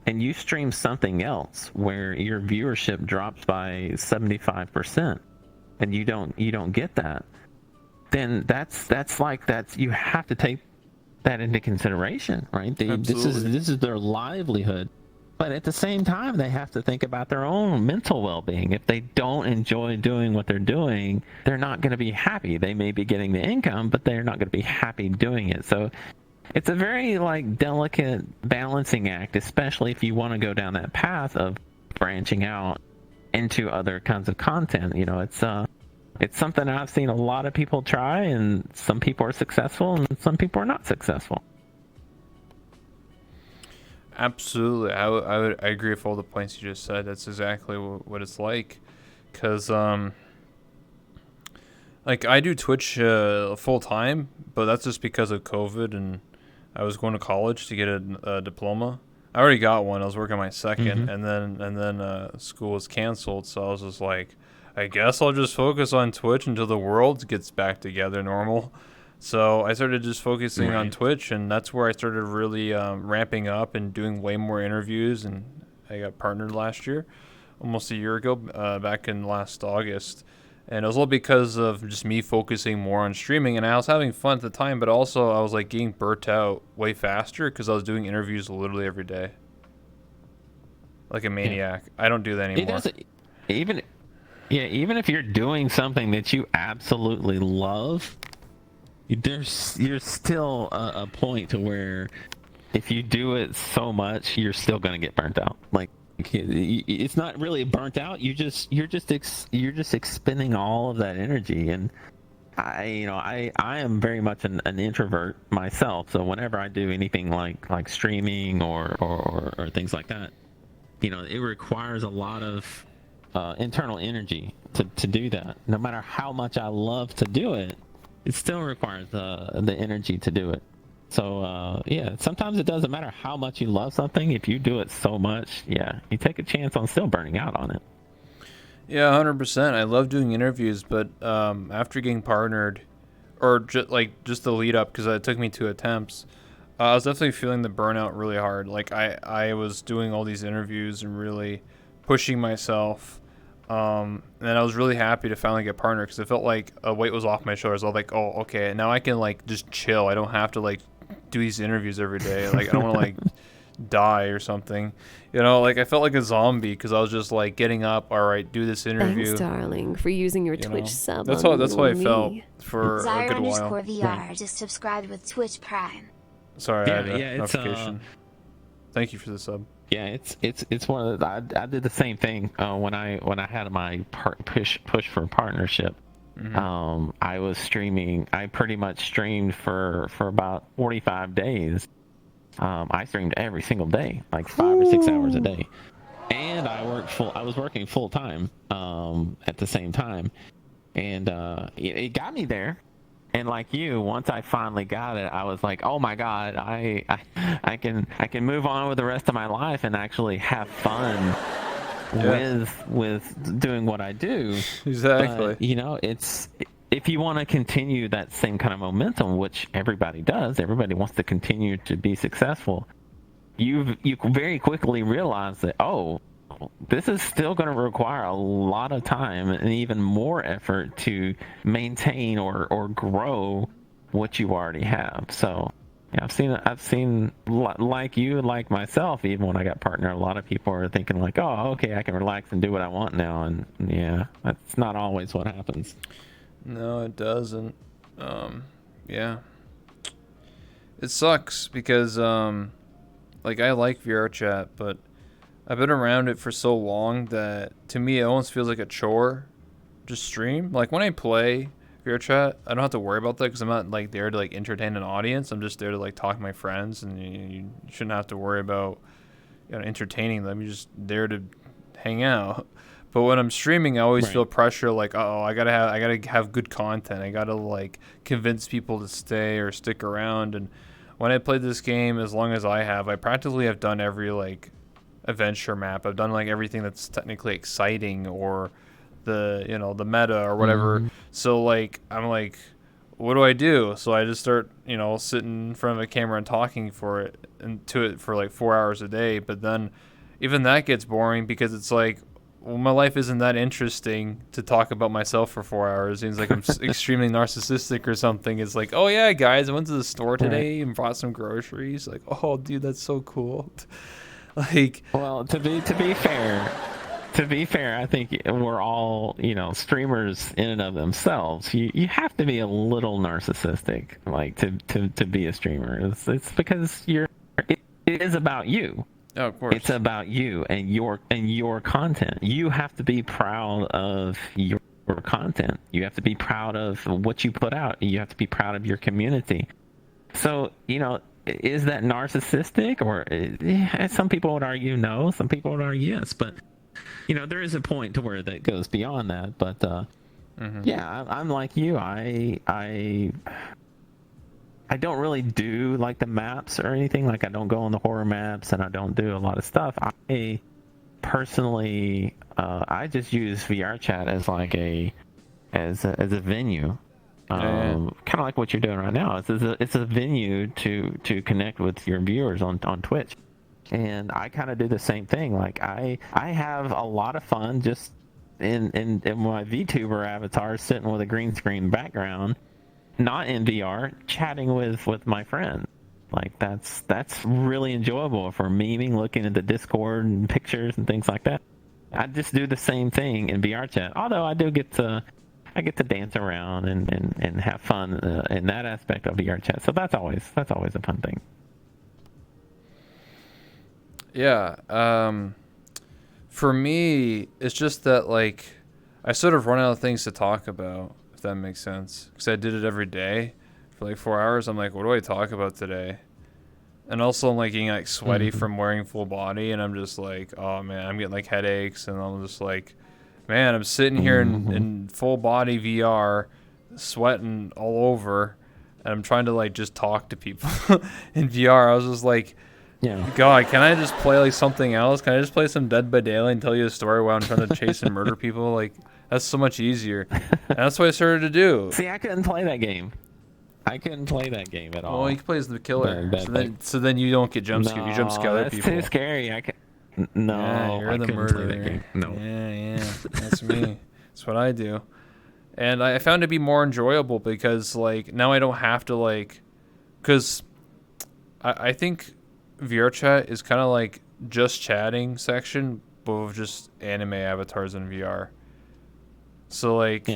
and you stream something else where your viewership drops by 75%, and you don't get that, then that's you have to take that into consideration, right? This is Absolutely. this is their livelihood. But at the same time, they have to think about their own mental well-being. If they don't enjoy doing what they're doing, they're not going to be happy. They may be getting the income, but they're not going to be happy doing it. So it's a very like delicate balancing act, especially if you want to go down that path of branching out into other kinds of content. It's something I've seen a lot of people try, and some people are successful and some people are not successful. Absolutely. I agree with all the points you just said. That's exactly what it's like. Cause like I do Twitch full time, but that's just because of COVID, and I was going to college to get a diploma. I already got one. I was working my second, Mm-hmm. and then school was canceled. So I was just like, I guess I'll just focus on Twitch until the world gets back together normal. So I started just focusing on Right. Twitch, and that's where I started really ramping up and doing way more interviews. And I got partnered last year, almost a year ago, back in last August. And it was all because of just me focusing more on streaming, and I was having fun at the time, but also I was like getting burnt out way faster because I was doing interviews literally every day, like a Yeah. maniac. I don't do that It anymore. doesn't even Yeah, even if you're doing something that you absolutely love, you're still a point to where if you do it so much, you're still gonna get burnt out. Like it's not really burnt out. You're just expending all of that energy. And I am very much an introvert myself. So whenever I do anything like streaming or things like that, it requires a lot of internal energy to do that. No matter how much I love to do it, it still requires the energy to do it. So yeah, sometimes it doesn't matter how much you love something. If you do it so much, yeah, you take a chance on still burning out on it. Yeah, 100%. I love doing interviews, but after getting partnered, or just the lead up, because it took me 2 attempts, I was definitely feeling the burnout really hard. Like I was doing all these interviews and really pushing myself. And I was really happy to finally get partnered because it felt like a weight was off my shoulders. I was like, oh, okay, now I can like just chill. I don't have to like do these interviews every day. Like I don't want to like die or something. Like I felt like a zombie because I was just like getting up. All right, do this Thanks, interview. darling, for using your You Twitch know, sub that's on how that's how little I felt me. for a Zyre good while. underscore VR just subscribed with Twitch Prime. Sorry, I Yeah, had a yeah, it's notification. Thank you for the sub. yeah, it's one of the, I did the same thing when I had my push for partnership. I was streaming. I pretty much streamed for about 45 days. I streamed every single day, like 5 or 6 hours a day, and I was working full time at the same time, and it got me there. And like you, once I finally got it, I was like, "Oh my God, I can move on with the rest of my life and actually have fun Yeah, with doing what I do." exactly. But it's if you want to continue that same kind of momentum, which everybody does, everybody wants to continue to be successful. You very quickly realize that, oh, this is still going to require a lot of time and even more effort to maintain or grow what you already have. So Yeah, I've seen like you, like myself, even when I got partner, a lot of people are thinking like, oh, okay, I can relax and do what I want now, and yeah, that's not always what happens. No, it doesn't. Yeah, it sucks because like I like VR chat, but I've been around it for so long that to me it almost feels like a chore. Just stream. Like when I play VR chat, I don't have to worry about that because I'm not like there to like entertain an audience. I'm just there to like talk to my friends, and you shouldn't have to worry about entertaining them. You're just there to hang out. But when I'm streaming, I always feel pressure like, oh, I gotta have good content. I gotta like convince people to stay or stick around. And when I played this game, as long as I practically have done every like adventure map. I've done like everything that's technically exciting or the meta or whatever. So like I'm like, what do I do? So I just start sitting in front of a camera and talking to it for like 4 hours a day. But then even that gets boring because it's like, well, my life isn't that interesting to talk about myself for 4 hours. It seems like I'm extremely narcissistic or something. It's like, oh yeah, guys, I went to the store today and bought some groceries. Like, oh dude, that's so cool. Like, well, to be fair, I think we're all, streamers in and of themselves. You have to be a little narcissistic, like to be a streamer. It's because it is about you. Oh, of course. It's about you and your content. You have to be proud of your content. You have to be proud of what you put out. You have to be proud of your community. So, is that narcissistic? Or some people would argue no. Some people would argue yes. But there is a point to where that goes beyond that. But yeah, I'm like you. I don't really do like the maps or anything. Like I don't go on the horror maps and I don't do a lot of stuff. I personally, I just use VR chat as like as a venue, kind of like what you're doing right now. It's a venue to connect with your viewers on Twitch, and I kind of do the same thing. Like I have a lot of fun just in my VTuber avatar sitting with a green screen background. Not in VR, chatting with my friends. Like that's really enjoyable for memeing, looking at the Discord and pictures and things like that. I just do the same thing in VR chat. Although I get to dance around and have fun in that aspect of VR chat. So that's always a fun thing. Yeah. For me, it's just that like I sort of run out of things to talk about. That makes sense, because I did it every day for like 4 hours. I'm like, what do I talk about today? And also I'm like getting like sweaty from wearing full body, and I'm just like, oh man, I'm getting like headaches, and I'm just like, man, I'm sitting here in full body VR, sweating all over, and I'm trying to like just talk to people in VR. I was just like, God, can I just play like something else? Can I just play some Dead by Daylight and tell you a story while I'm trying to chase and murder people? Like, that's so much easier. And that's what I started to do. See, I couldn't play that game. I couldn't play that game at all. Well, you can play as the killer. So then you don't get jump scared. You jump scare other people. That's too scary. No, yeah, you're the murderer. No. Yeah, that's me. That's what I do. And I found it to be more enjoyable because like now I don't have to like, because I think VR chat is kind of like just chatting section, but with just anime avatars in VR. So like,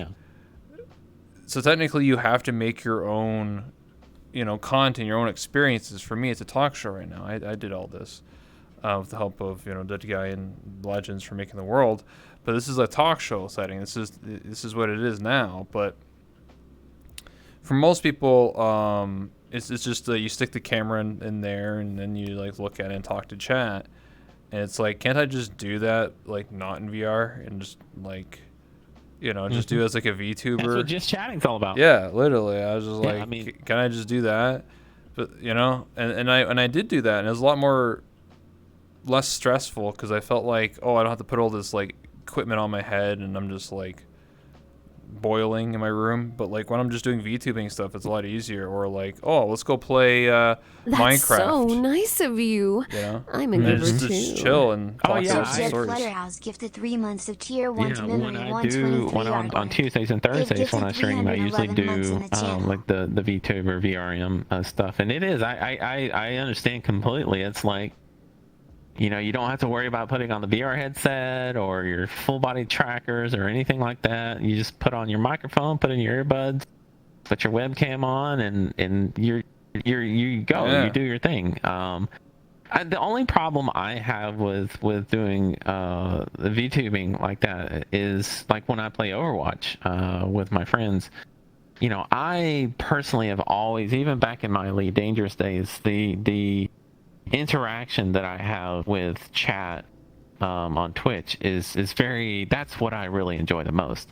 so technically you have to make your own, content, your own experiences. For me, it's a talk show right now. I did all this with the help of Dead Guy and Legends for Making the World, but this is a talk show setting. This is what it is now. But for most people, it's just you stick the camera in there and then you like look at it and talk to chat, and it's like, can't I just do that like not in VR and just like just do it as like a VTuber? That's what just chatting's all about. Yeah, literally. I was just like, can I just do that? But and I did do that, and it was a lot more less stressful because I felt like, oh, I don't have to put all this like equipment on my head, and I'm just like boiling in my room. But like when I'm just doing VTubing stuff, it's a lot easier. Or like, oh, let's go play That's Minecraft. so nice of you. You know, I'm a and giver just, too. just chill and talk yeah, about some Jet stories. Flutterhouse gifted 3 months of tier 1 to Yeah, memory when I 123 when on artwork. Tuesdays and Thursdays when I stream, I usually 311 months do in the channel. like the VTuber VRM stuff, and it is I understand completely. It's like, you know, you don't have to worry about putting on the VR headset or your full body trackers or anything like that. You just put on your microphone, put in your earbuds, put your webcam on, and you go, Yeah. you do your thing. The only problem I have with doing the VTubing like that is like when I play Overwatch with my friends. You know, I personally have always, even back in my Elite Dangerous days, the interaction that I have with chat on Twitch is very. That's what I really enjoy the most.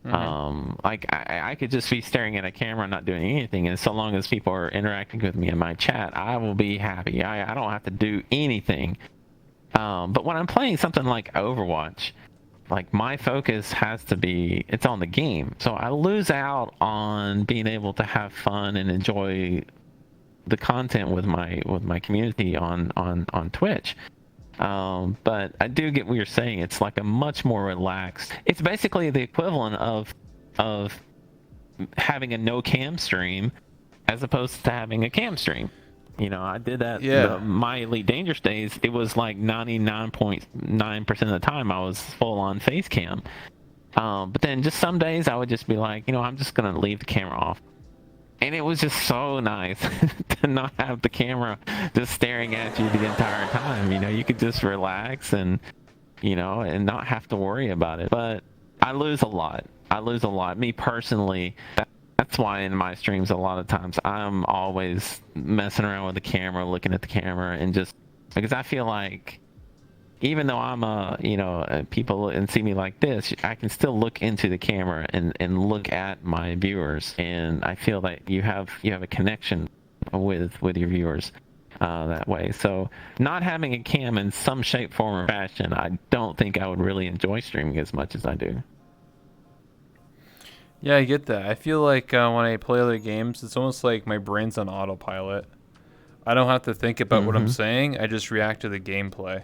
Like I could just be staring at a camera, not doing anything, and so long as people are interacting with me in my chat, I will be happy. I don't have to do anything. But when I'm playing something like Overwatch, like my focus has to be, it's on the game, so I lose out on being able to have fun and enjoy the content with my community on Twitch. But I do get what you're saying. It's like a much more relaxed. It's basically the equivalent of having a no cam stream as opposed to having a cam stream. You know, I did that. Yeah. My Elite Dangerous days, it was like 99.9% of the time I was full on face cam. But then just some days I would just be like, you know, I'm just gonna leave the camera off. And it was just so nice to not have the camera just staring at you the entire time. You know, you could just relax and, you know, and not have to worry about it. But I lose a lot. Me personally, that's why in my streams a lot of times I'm always messing around with the camera, looking at the camera, and just because I feel like even though I'm people and see me like this, I can still look into the camera and look at my viewers, and I feel that you have a connection with your viewers that way. So not having a cam in some shape, form, or fashion, I don't think I would really enjoy streaming as much as I do. Yeah, I get that. I feel like when I play other games, it's almost like my brain's on autopilot. I don't have to think about what I'm saying. I just react to the gameplay.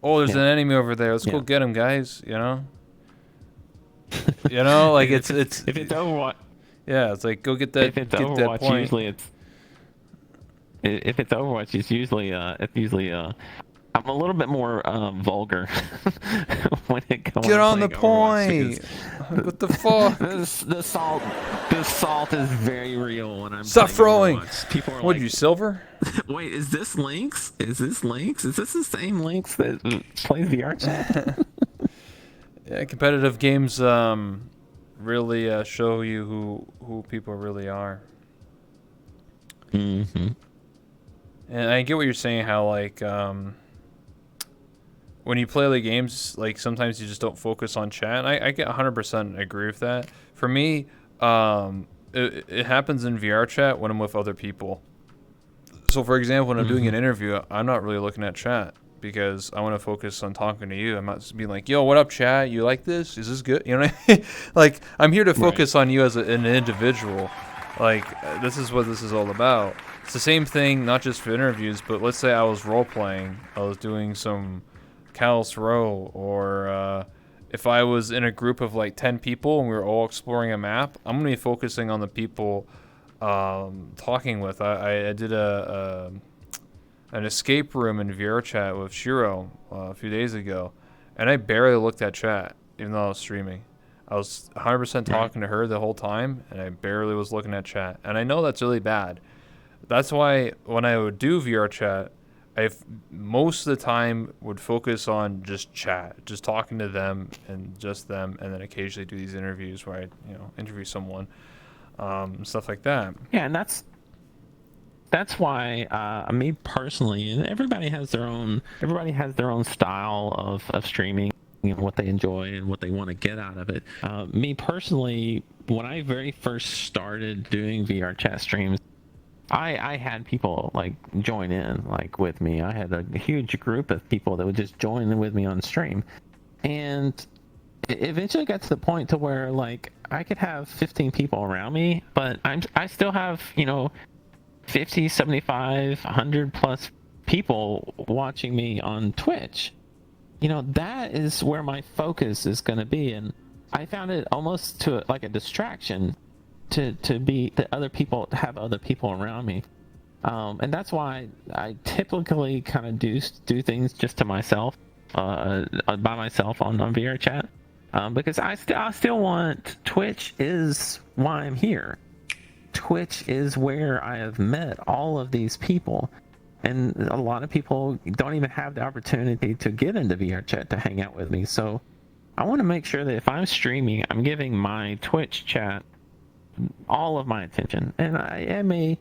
Oh, there's an enemy over there. Let's go get him, guys. You know. Like it's if it's Overwatch. Yeah, it's like go get that. If it's get Overwatch, that point. usually if it's Overwatch, it's usually I'm a little bit more vulgar when it comes. Get on the point. What the fuck? The salt is very real when I'm. Stop throwing. Overwatch. People are What like, you silver? Wait, is this Linkz? Is this the same Linkz that plays VR chat? Yeah, competitive games really show you who people really are. Mm-hmm. And I get what you're saying. How like when you play the games, like sometimes you just don't focus on chat. And I get 100% agree with that. For me, it happens in VR chat when I'm with other people. So for example, when I'm doing an interview, I'm not really looking at chat because I want to focus on talking to you. I'm not just being like, yo, what up, chat? You like this? Is this good? You know what I mean? Like, I'm here to focus on you as an individual. Like, this is what this is all about. It's the same thing, not just for interviews, but let's say I was role-playing. I was doing some Callous Row, or if I was in a group of like 10 people and we were all exploring a map, I'm going to be focusing on the people talking with. I did an escape room in VR chat with Shiro a few days ago, and I barely looked at chat, even though I was streaming. I was 100% talking to her the whole time, and I barely was looking at chat. And I know that's really bad. That's why when I would do VR chat, I most of the time would focus on just chat, just talking to them and just them, and then occasionally do these interviews where I, interview someone, stuff like that. Yeah, and that's why me personally, and everybody has their own style of streaming, what they enjoy and what they want to get out of it. Me personally, when I very first started doing VR chat streams, I had people like join in like with me. I had a huge group of people that would just join in with me on stream, and it eventually got to the point to where like I could have 15 people around me, but I still have, 50, 75, 100 plus people watching me on Twitch. That is where my focus is going to be, and I found it almost to like a distraction to be that other people have other people around me. And that's why I typically kind of do things just to myself, by myself on VR chat, because I still want. Twitch is why I'm here. Twitch is where I have met all of these people, and a lot of people don't even have the opportunity to get into VR chat to hang out with me. So I want to make sure that if I'm streaming, I'm giving my Twitch chat all of my attention, and I may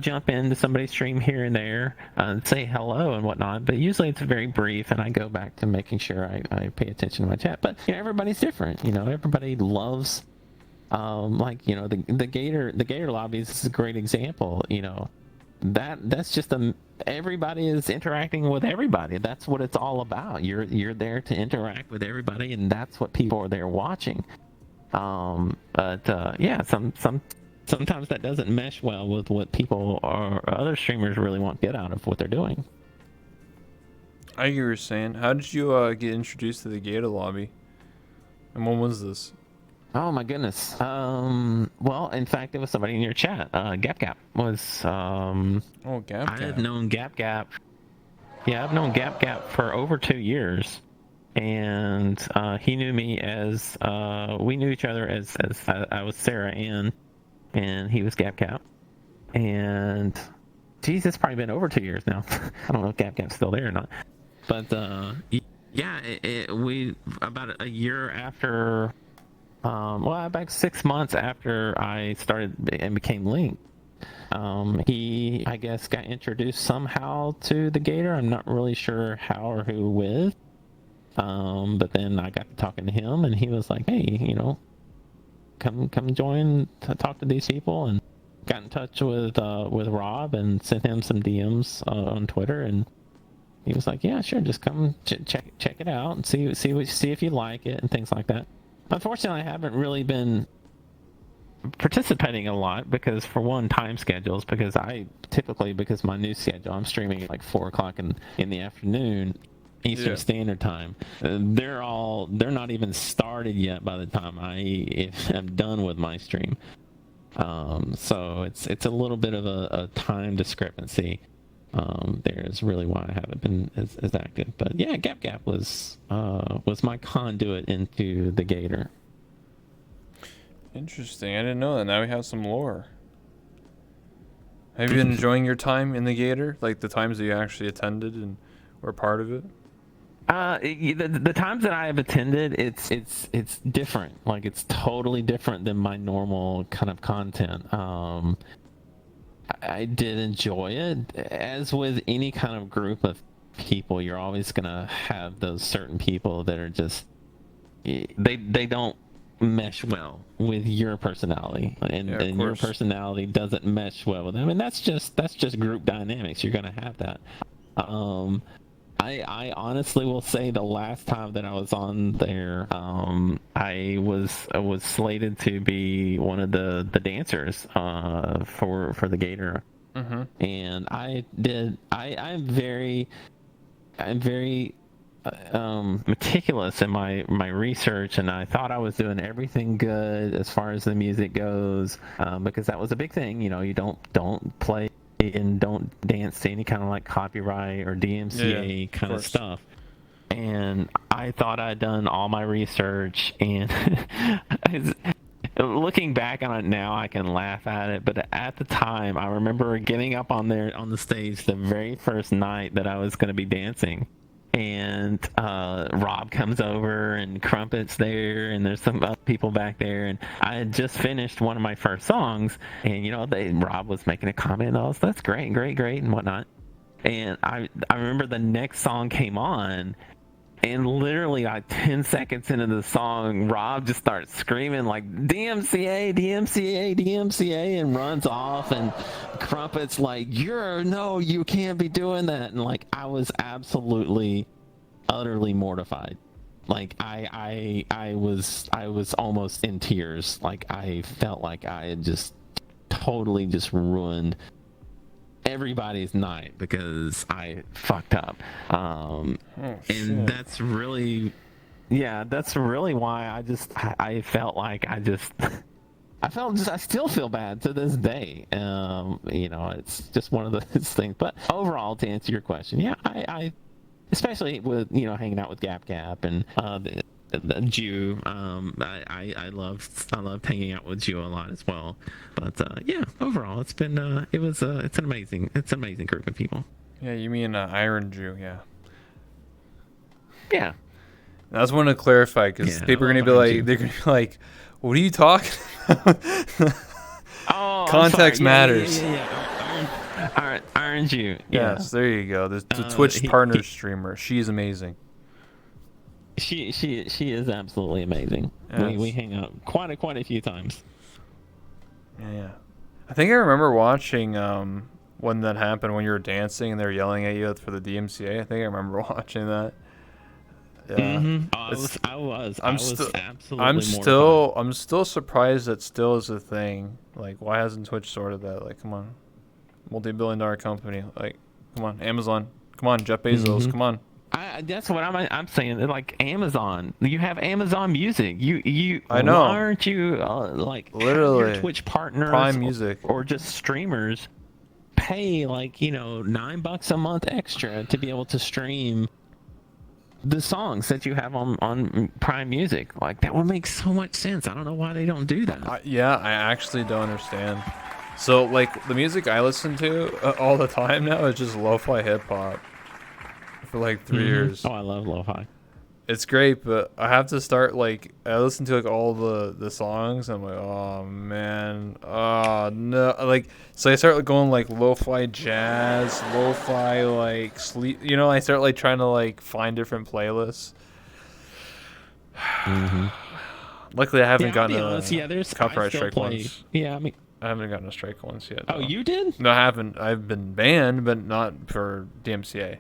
jump into somebody's stream here and there, say hello and whatnot, but usually it's very brief, and I go back to making sure I pay attention to my chat. But everybody's different. Everybody loves the gator lobbies is a great example. That's just everybody is interacting with everybody. That's what it's all about. You're there to interact with everybody, and that's what people are there watching. Yeah, sometimes that doesn't mesh well with what people or other streamers really want to get out of what they're doing. I hear what you're saying. How did you get introduced to the Gator lobby? And when was this? Oh my goodness. Well, in fact, it was somebody in your chat. Gap was. Oh, Gap. I have known Gap. Yeah, I've known Gap for over 2 years, and he knew me as we knew each other as I was Sarah Ann, and he was Gap. And geez, it's probably been over 2 years now. I don't know if Gap's still there or not, but yeah, we about a year after. About 6 months after I started and became Linkz, he, I guess, got introduced somehow to the Gator. I'm not really sure how or who with. But then I got to talking to him, and he was like, "Hey, come join, talk to these people," and got in touch with Rob and sent him some DMs on Twitter, and he was like, "Yeah, sure, just come check it out and see if you like it and things like that." Unfortunately, I haven't really been participating a lot because, for one, time schedules. Because because my new schedule, I'm streaming at like 4:00 in the afternoon, Eastern Standard Time. They're not even started yet by the time I'm done with my stream. So it's a little bit of a time discrepancy. There is really why I haven't been as active. But yeah, Gap was my conduit into the Gator. Interesting. I didn't know that. Now we have some lore. Have you been enjoying your time in the Gator? Like the times that you actually attended and were part of it? The times that I have attended, it's different. Like it's totally different than my normal kind of content. I did enjoy it. As with any kind of group of people, you're always gonna have those certain people that are just they don't mesh well with your personality, and your personality doesn't mesh well with them, and that's just group dynamics. You're gonna have that. I honestly will say the last time that I was on there, I was slated to be one of the dancers for the Gator, and I'm very meticulous in my research, and I thought I was doing everything good as far as the music goes, because that was a big thing. You don't play and don't dance to any kind of like copyright or DMCA kind of stuff. And I thought I'd done all my research, and looking back on it now, I can laugh at it. But at the time, I remember getting up on the stage the very first night that I was going to be dancing. And Rob comes over, and Crumpet's there, and there's some other people back there, and I had just finished one of my first songs, and Rob was making a comment, "Oh, that's great," and whatnot. And I remember the next song came on, and literally like 10 seconds into the song, Rob just starts screaming like DMCA, DMCA, DMCA, and runs off, and Crumpet's like, you can't be doing that. And like I was absolutely utterly mortified. Like I was almost in tears. Like I felt like I had just totally just ruined everybody's night because I fucked up. And that's really, yeah, that's really why I felt like I still feel bad to this day. It's just one of those things. But overall, to answer your question, yeah, I especially with hanging out with Gap and the Jew. I loved hanging out with Jew a lot as well. But yeah, overall, it's been it's an amazing group of people. Yeah, you mean Iron Jew? Yeah. Yeah. I just want to clarify because people are gonna be like, they're gonna be like, "What are you talking about?" Oh, context matters. Iron Jew. Yes, there you go. The Twitch partner streamer. She's amazing. She is absolutely amazing. Yes. We hang out quite a few times. Yeah. I think I remember watching when that happened, when you were dancing and they were yelling at you for the DMCA. I think I remember watching that. Yeah. Mm-hmm. I was absolutely I'm still surprised that still is a thing. Like, why hasn't Twitch sorted that? Like, come on, multi-billion-dollar company. Like, come on, Amazon. Come on, Jeff Bezos. Mm-hmm. Come on. That's what I'm saying. Like Amazon, you have Amazon Music. You. I know. Why aren't you like literally your Twitch partners, Prime Music, or just streamers pay like $9 a month extra to be able to stream the songs that you have on Prime Music? Like, that would make so much sense. I don't know why they don't do that. I actually don't understand. So, like, the music I listen to all the time now is just lo-fi hip-hop for like 3 years. Oh, I love lo-fi. It's great, but I have to start, like, I listen to like all the songs. I'm like, oh man, oh no, like, so I start like, going like lo-fi jazz, lo-fi like sleep. I start like trying to like find different playlists. Mm-hmm. Luckily, I haven't gotten there's copyright strike once. Yeah, I haven't gotten a strike once yet. Oh, no. You did? No, I haven't. I've been banned, but not for DMCA.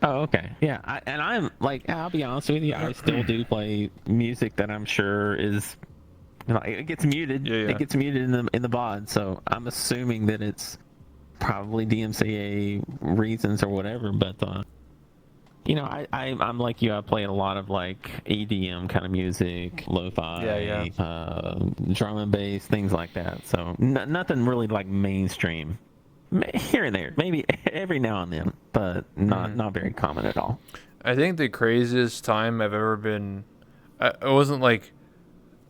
Oh, okay. Yeah, I'm like, I'll be honest with you, I still do play music that I'm sure is, it gets muted. Yeah. It gets muted in the VOD, so I'm assuming that it's probably DMCA reasons or whatever. But I'm like you. I play a lot of like EDM kind of music, lo-fi, drum and bass, things like that. So nothing really like mainstream. Here and there, maybe every now and then, but not very common at all. I think the craziest time I've ever been, I wasn't like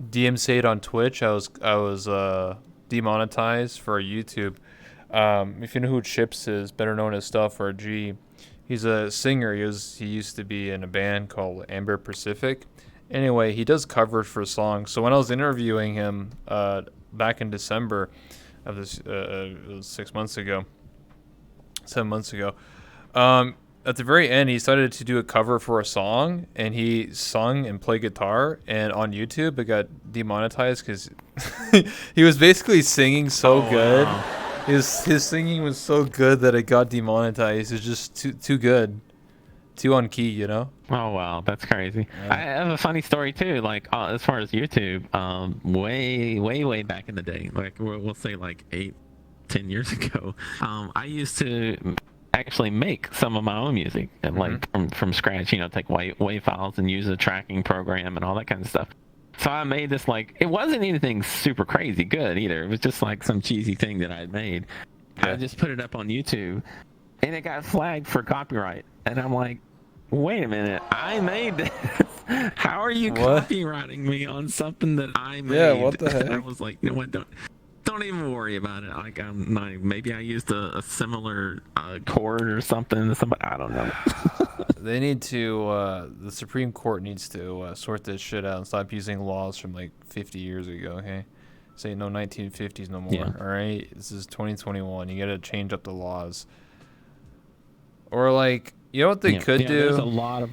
DMCA'd on Twitch. I was demonetized for YouTube. If you know who Chips is, better known as Stuff or G, he's a singer. He used to be in a band called Amber Pacific. Anyway, he does covers for songs. So when I was interviewing him back in December of this, it was 7 months ago. At the very end, he started to do a cover for a song, and he sung and played guitar. And on YouTube, it got demonetized because he was basically singing so good. Wow. His singing was so good that it got demonetized. It's just too good, too on key, Oh wow, that's crazy. Yeah. I have a funny story too. Like as far as YouTube, way back in the day, like we'll say like 8-10 years ago, I used to actually make some of my own music and like from scratch. Take WAV files and use a tracking program and all that kind of stuff. So I made this, like, it wasn't anything super crazy good either. It was just like some cheesy thing that I had made. Yeah. I just put it up on YouTube, and it got flagged for copyright. And I'm like, wait a minute, I made this. How are you copywriting me on something that I made? Yeah, what the heck? I was like, you know what, don't even worry about it. Like, I'm not, maybe I used a similar chord or something. I don't know. They need to, the Supreme Court needs to sort this shit out and stop using laws from like 50 years ago, okay? Say no 1950s no more, yeah. All right? This is 2021. You got to change up the laws. Or like, you know what they could do? There's a lot of...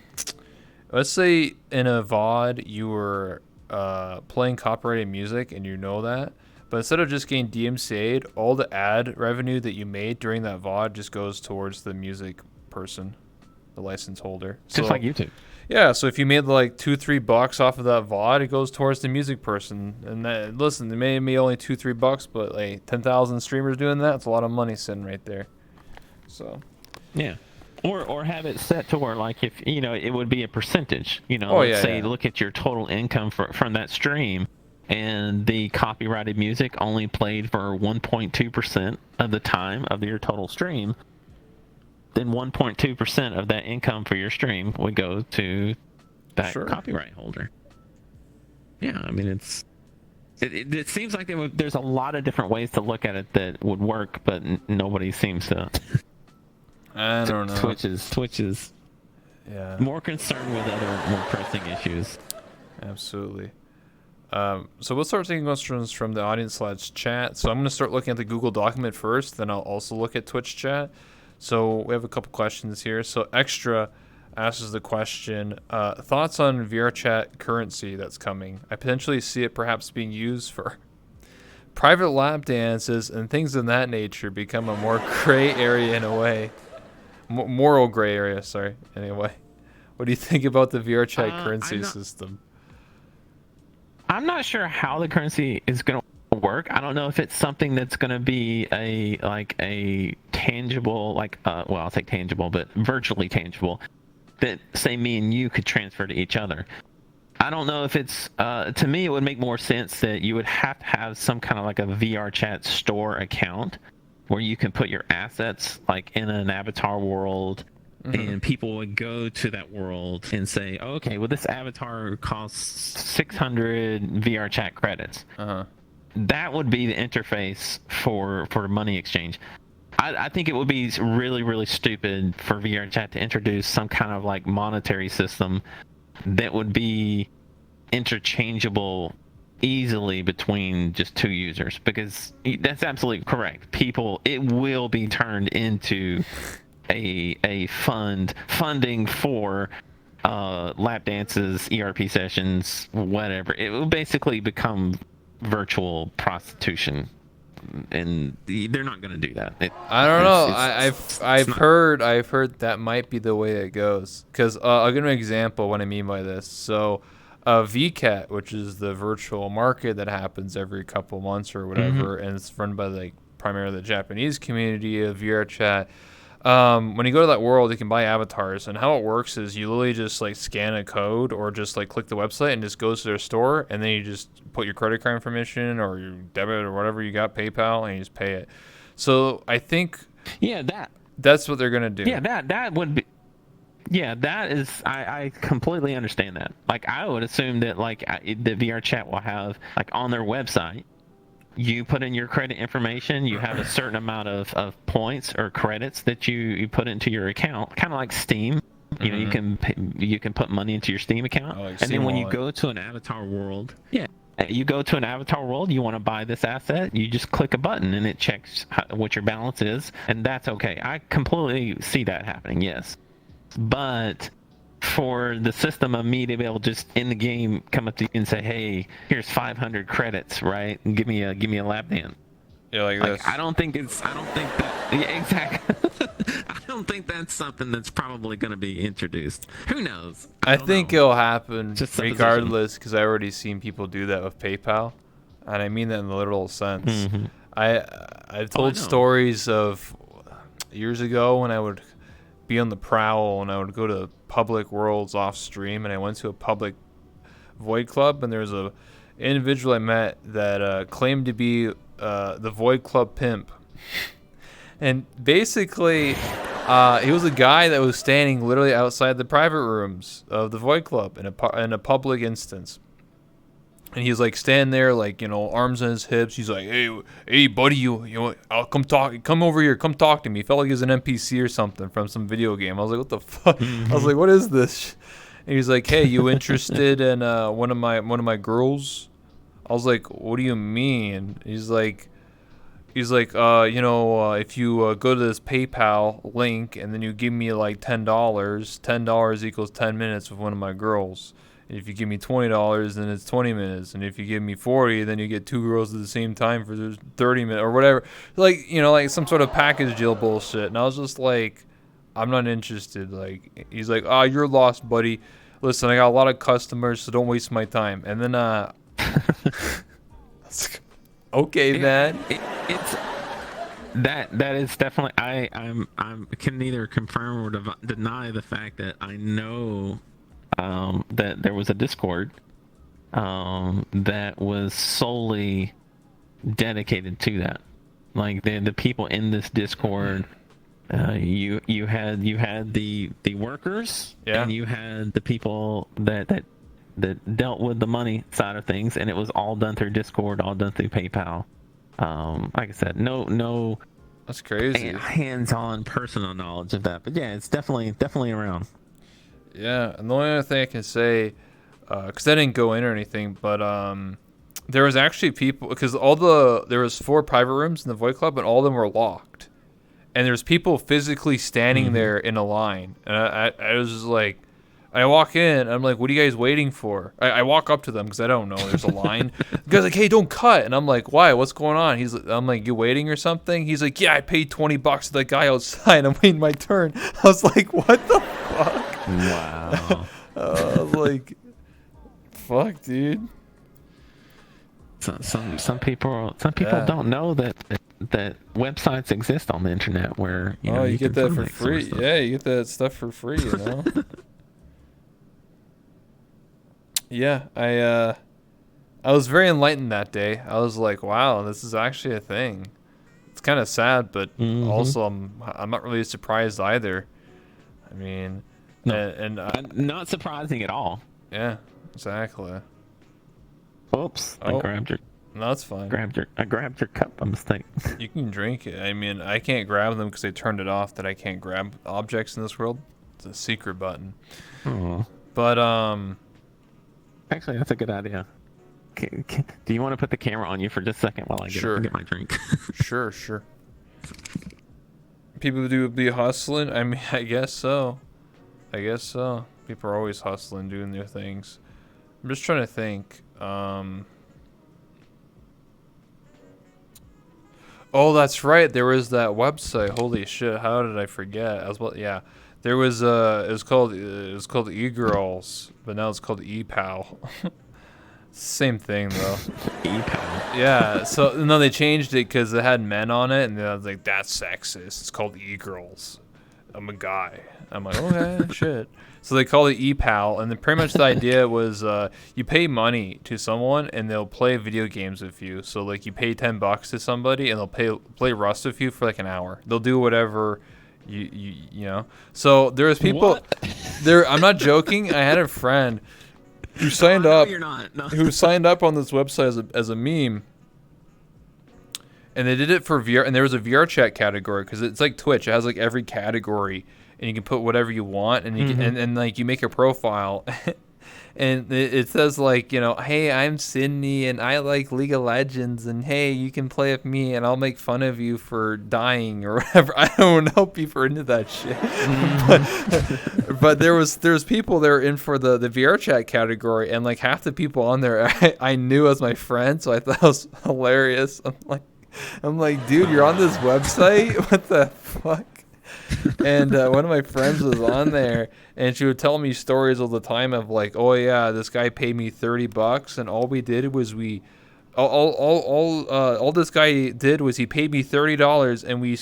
Let's say in a VOD you were playing copyrighted music and you know that. But instead of just getting DMCA'd, all the ad revenue that you made during that VOD just goes towards the music person, the license holder. Just like YouTube. Yeah, so if you made like $2-3 off of that VOD, it goes towards the music person. And that, listen, they may be only $2-3, but like 10,000 streamers doing that, it's a lot of money sitting right there. So Yeah. Or have it set to where, like, if it would be a percentage. Oh, Let's yeah, say yeah. look at your total income from that stream, and the copyrighted music only played for 1.2% of the time of your total stream. Then 1.2% of that income for your stream would go to that Sure. copyright holder. Yeah, I mean it seems like there's a lot of different ways to look at it that would work, but nobody seems to. I don't know. Twitch is Yeah. more concerned with other more pressing issues. Absolutely. So we'll start taking questions from the audience/chat. So I'm going to start looking at the Google document first, then I'll also look at Twitch chat. So we have a couple questions here. So Extra asks the question, thoughts on VR chat currency that's coming? I potentially see it perhaps being used for private lap dances and things of that nature, become a more gray area in a way. Moral gray area, sorry, anyway. What do you think about the VR chat currency system? I'm not sure how the currency is going to work. I don't know if it's something that's going to be a tangible, I'll say tangible, but virtually tangible, that say me and you could transfer to each other. I don't know if it's to me it would make more sense that you would have to have some kind of like a VR chat store account where you can put your assets like in an avatar world. And people would go to that world and say, oh, okay, well, this avatar costs 600 VR chat credits. That would be the interface for money exchange. I think it would be really, really stupid for VR chat to introduce some kind of like monetary system that would be interchangeable easily between just two users, because that's absolutely correct. It will be turned into a funding for lap dances, ERP sessions, whatever. It will basically become virtual prostitution, and they're not going to do that. I don't know. I've heard that might be the way it goes. Because I'll give an example what I mean by this. So, VCAT, which is the virtual market that happens every couple months or whatever, and it's run by like primarily the Japanese community of VR chat. When you go to that world, you can buy avatars, and how it works is you literally just like scan a code or just like click the website and just goes to their store, and then you just put your credit card information or your debit or whatever you got, PayPal, and you just pay it. So I think that's what they're gonna do. Yeah, that would be. Yeah, that is. I completely understand that. Like, I would assume that the VR chat will have like on their website. You put in your credit information, you have a certain amount of points or credits that you put into your account, kind of like Steam. You can put money into your Steam account, and then when you go to an avatar world, you want to buy this asset, you just click a button and it checks what your balance is, and that's okay. I completely see that happening, yes. But for the system of me to be able to just in the game come up to you and say, hey, here's 500 credits, right, and give me a lap dance. Yeah, like this. I don't think that. Yeah, exactly. I don't think that's something that's probably going to be introduced. Who knows? I think it'll happen Just regardless, because I already seen people do that with PayPal, and I mean that in the literal sense. I've told stories of years ago when I would be on the prowl and I would go to public worlds off stream, and I went to a public Void Club, and there was a individual I met that claimed to be the Void Club pimp. And basically, he was a guy that was standing literally outside the private rooms of the Void Club in a public instance. And he's like standing there, like, arms on his hips. He's like, hey, buddy, I'll come over here, come talk to me. He felt like he was an NPC or something from some video game. I was like, what the fuck? I was like, what is this? And he's like, hey, you interested in one of my girls? I was like, what do you mean? He's like, if you go to this PayPal link and then you give me like $10 equals 10 minutes with one of my girls. And if you give me $20, then it's 20 minutes. And if you give me 40, then you get two girls at the same time for 30 minutes or whatever. Like, like some sort of package deal bullshit. And I was just like, I'm not interested. Like, he's like, you're lost, buddy. listen, I got a lot of customers, so don't waste my time. And then okay, man. It's that is definitely I'm can neither confirm or deny the fact that I know that there was a Discord that was solely dedicated to that. Like the people in this Discord, you had the workers, Yeah. and you had the people that dealt with the money side of things, and it was all done through Discord, all done through PayPal. Like I said, no That's crazy. hands-on personal knowledge of that, but yeah, it's definitely around. Yeah, and the only other thing I can say, because I didn't go in or anything, but there was actually people, because there was 4 private rooms in the Void Club, and all of them were locked, and there's people physically standing there in a line, and I was just like, I walk in, and I'm like, what are you guys waiting for? I walk up to them because I don't know. There's a line. The guy's like, hey, don't cut. And I'm like, why? What's going on? I'm like, you waiting or something? He's like, yeah, I paid $20 to the guy outside. I'm waiting my turn. I was like, what the fuck? Wow. I was like, fuck, dude. Some people don't know that websites exist on the internet where you get can that for find sort of free. stuff. Yeah, you get that stuff for free, you know? Yeah, I was very enlightened that day. I was like, wow, this is actually a thing. It's kind of sad, but also I'm not really surprised either. I mean, No. and Not surprising at all. yeah, exactly. Oops, Oh. I grabbed fine. I grabbed your cup by mistake. You can drink it. I mean, I can't grab them because they turned it off that I can't grab objects in this world. It's a secret button. Oh. But Actually, that's a good idea. Do you want to put the camera on you for just a second while I get my drink? Sure. People do be hustling. I mean, I guess so. People are always hustling, doing their things. I'm just trying to think. Oh, that's right. There was that website. Holy shit! How did I forget? Yeah. There was it was called eGirls, but now it's called ePal. Same thing though. ePal. Yeah. So no, they changed it because it had men on it, and I was like, that's sexist. It's called eGirls. I'm a guy. I'm like, okay, shit. So they call it ePal, and then pretty much the idea was you pay money to someone, and they'll play video games with you. So like you pay $10 to somebody, and they'll play Rust with you for like an hour. They'll do whatever. You know. So there was people there. I'm not joking. I had a friend who signed up. You're not. No. Who signed up on this website as a meme, and they did it for VR. And there was a VR chat category because it's like Twitch. It has like every category, and you can put whatever you want, and you can, and like you make a profile. And it says like, hey, I'm Sydney and I like League of Legends, and hey, you can play with me and I'll make fun of you for dying or whatever. I don't know, people are into that shit. But there was people that were in for the VR chat category, and like half the people on there I knew as my friend, so I thought it was hilarious. I'm like, dude, you're on this website? What the fuck? And one of my friends was on there, and she would tell me stories all the time of like, oh yeah, this guy paid me $30, and all we did was all this guy did was he paid me $30, and we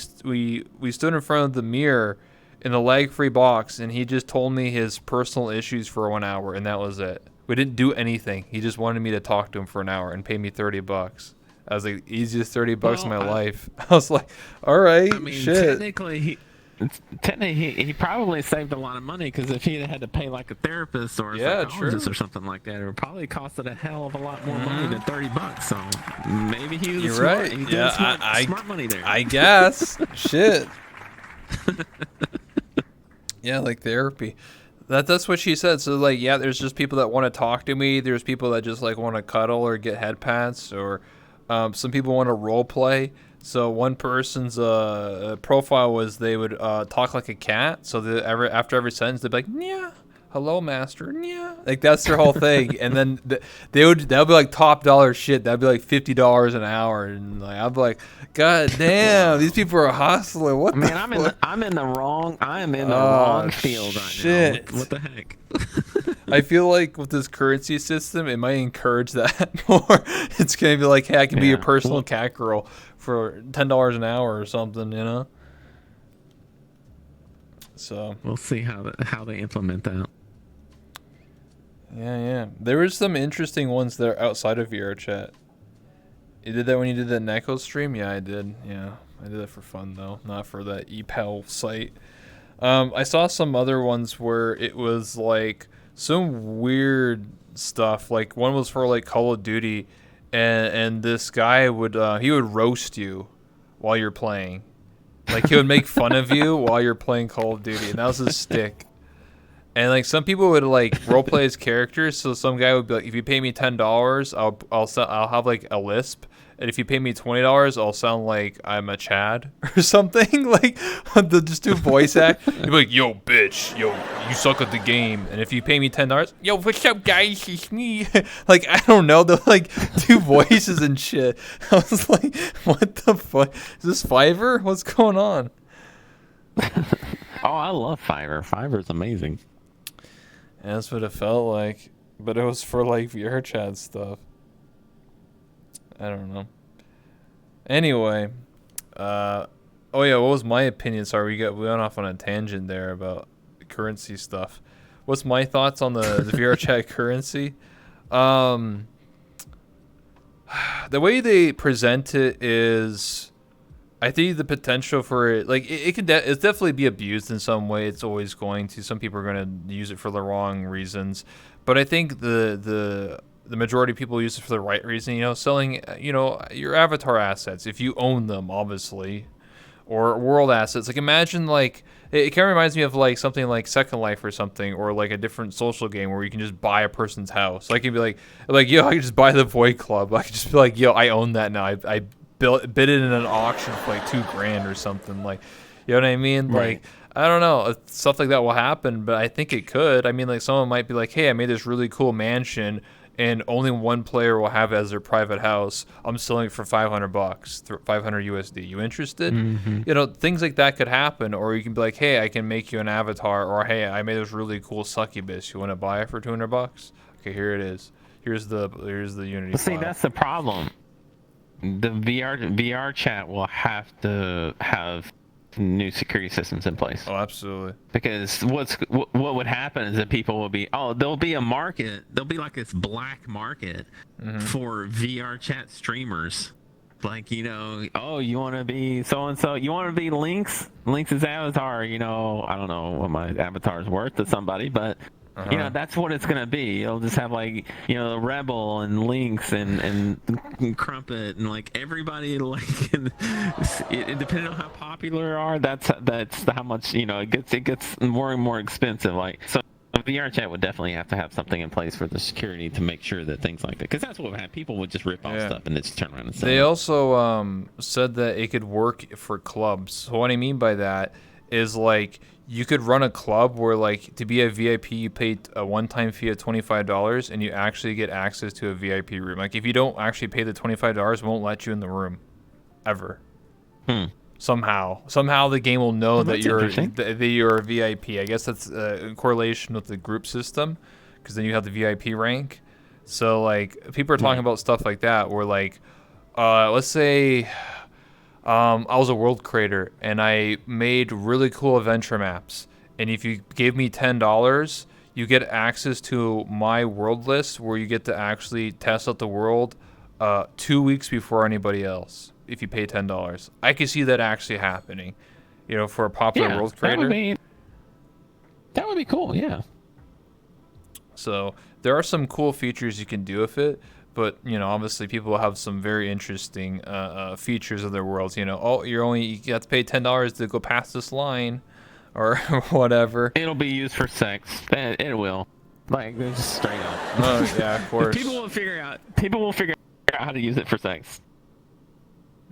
stood in front of the mirror in the lag-free box, and he just told me his personal issues for 1 hour, and that was it. We didn't do anything. He just wanted me to talk to him for an hour and pay me $30. I was like, easiest $30 in my life. I was like, all right, shit. Technically, he probably saved a lot of money, because if he had to pay like a therapist or a psychologist or something like that, it would probably costed a hell of a lot more money than $30. So maybe he was smart. Right. He did smart money there. I guess. Shit. Yeah, like therapy. That's what she said. So like, yeah, there's just people that want to talk to me. There's people that just like want to cuddle or get head pats, or some people want to role play. So one person's profile was they would talk like a cat. So after every sentence they'd be like, yeah, hello, master. Yeah, like that's their whole thing. And then that would be like top dollar shit. That'd be like $50 an hour, and like I'd be like, God damn, these people are hustling. What Man, the I'm in the wrong field right shit. now. What the heck? I feel like with this currency system, it might encourage that more. It's gonna be like, hey, I can be your personal cat girl for $10 an hour or something, you know. So we'll see how they implement that. Yeah. There was some interesting ones that are outside of VR chat. You did that when you did that Neko stream? Yeah, I did. Yeah, I did that for fun though, not for that ePal site. I saw some other ones where it was like some weird stuff. Like one was for like Call of Duty, and this guy would he would roast you while you're playing. Like he would make fun of you while you're playing Call of Duty, and that was his stick. And like some people would like roleplay as characters. So some guy would be like, if you pay me $10, I'll have like a lisp, and if you pay me $20, I'll sound like I'm a Chad or something. Like they'll just do voice act. You'd be like, yo, bitch, yo, you suck at the game. And if you pay me $10, yo, what's up, guys? It's me. Like I don't know. They'll like do voices and shit. I was like, what the fuck? Is this Fiverr? What's going on? Oh, I love Fiverr. Fiverr's amazing. And that's what it felt like, but it was for like VR chat stuff. I don't know. Anyway, oh yeah, what was my opinion? Sorry, we went off on a tangent there about currency stuff. What's my thoughts on the VR chat currency? The way they present it is, I think the potential for it, like it can it's definitely be abused in some way. It's always going to. Some people are going to use it for the wrong reasons, but I think the majority of people use it for the right reason. You know, selling your avatar assets if you own them, obviously, or world assets. Like imagine like it kind of reminds me of like something like Second Life or something, or like a different social game where you can just buy a person's house. Like you'd be like yo, I can just buy the Void Club. I could just be like, yo, I own that now. I bid it in an auction for like $2,000 or something. Like, you know what I mean? Right. Like, I don't know, stuff like that will happen, but I think it could. I mean, like someone might be like, hey, I made this really cool mansion and only one player will have it as their private house. I'm selling it for $500, 500 USD. You interested? Mm-hmm. You know, things like that could happen. Or you can be like, hey, I can make you an avatar. Or hey, I made this really cool succubus. You want to buy it for $200? Okay, here it is. Here's the Unity See, file. that's the problem. The VR chat will have to have new security systems in place. Oh, absolutely. Because what would happen is that people will be, there'll be a market, there'll be like this black market for VR chat streamers. Like, you know, you want to be so-and-so, you want to be Linksz's avatar, you know, I don't know what my avatar's worth to somebody, but you know, that's what it's gonna be. It'll just have like, you know, the Rebel and Linkz and Crumpet and like everybody like, depending on how popular are, that's how much, you know, it gets more and more expensive. Like, so VR chat would definitely have to have something in place for the security to make sure that things like that, because that's what would happen. People would just rip off stuff and then just turn around and sell They it. also said that it could work for clubs. So what I mean by that is like, you could run a club where, like, to be a VIP, you pay a one-time fee of $25, and you actually get access to a VIP room. Like, if you don't actually pay the $25, it won't let you in the room, ever. Somehow the game will know that you're a VIP. I guess that's in correlation with the group system, because then you have the VIP rank. So, like, people are talking about stuff like that, where, like, let's say I was a world creator and I made really cool adventure maps. And if you gave me $10, you get access to my world list where you get to actually test out the world 2 weeks before anybody else if you pay $10. I can see that actually happening, you know, for a popular world creator. That would be cool, yeah. So there are some cool features you can do with it. But, you know, obviously people have some very interesting features of their worlds. You know, you have to pay $10 to go past this line or whatever. It'll be used for sex. It will. Like, just straight up. Oh, yeah, of course. People will figure out how to use it for sex.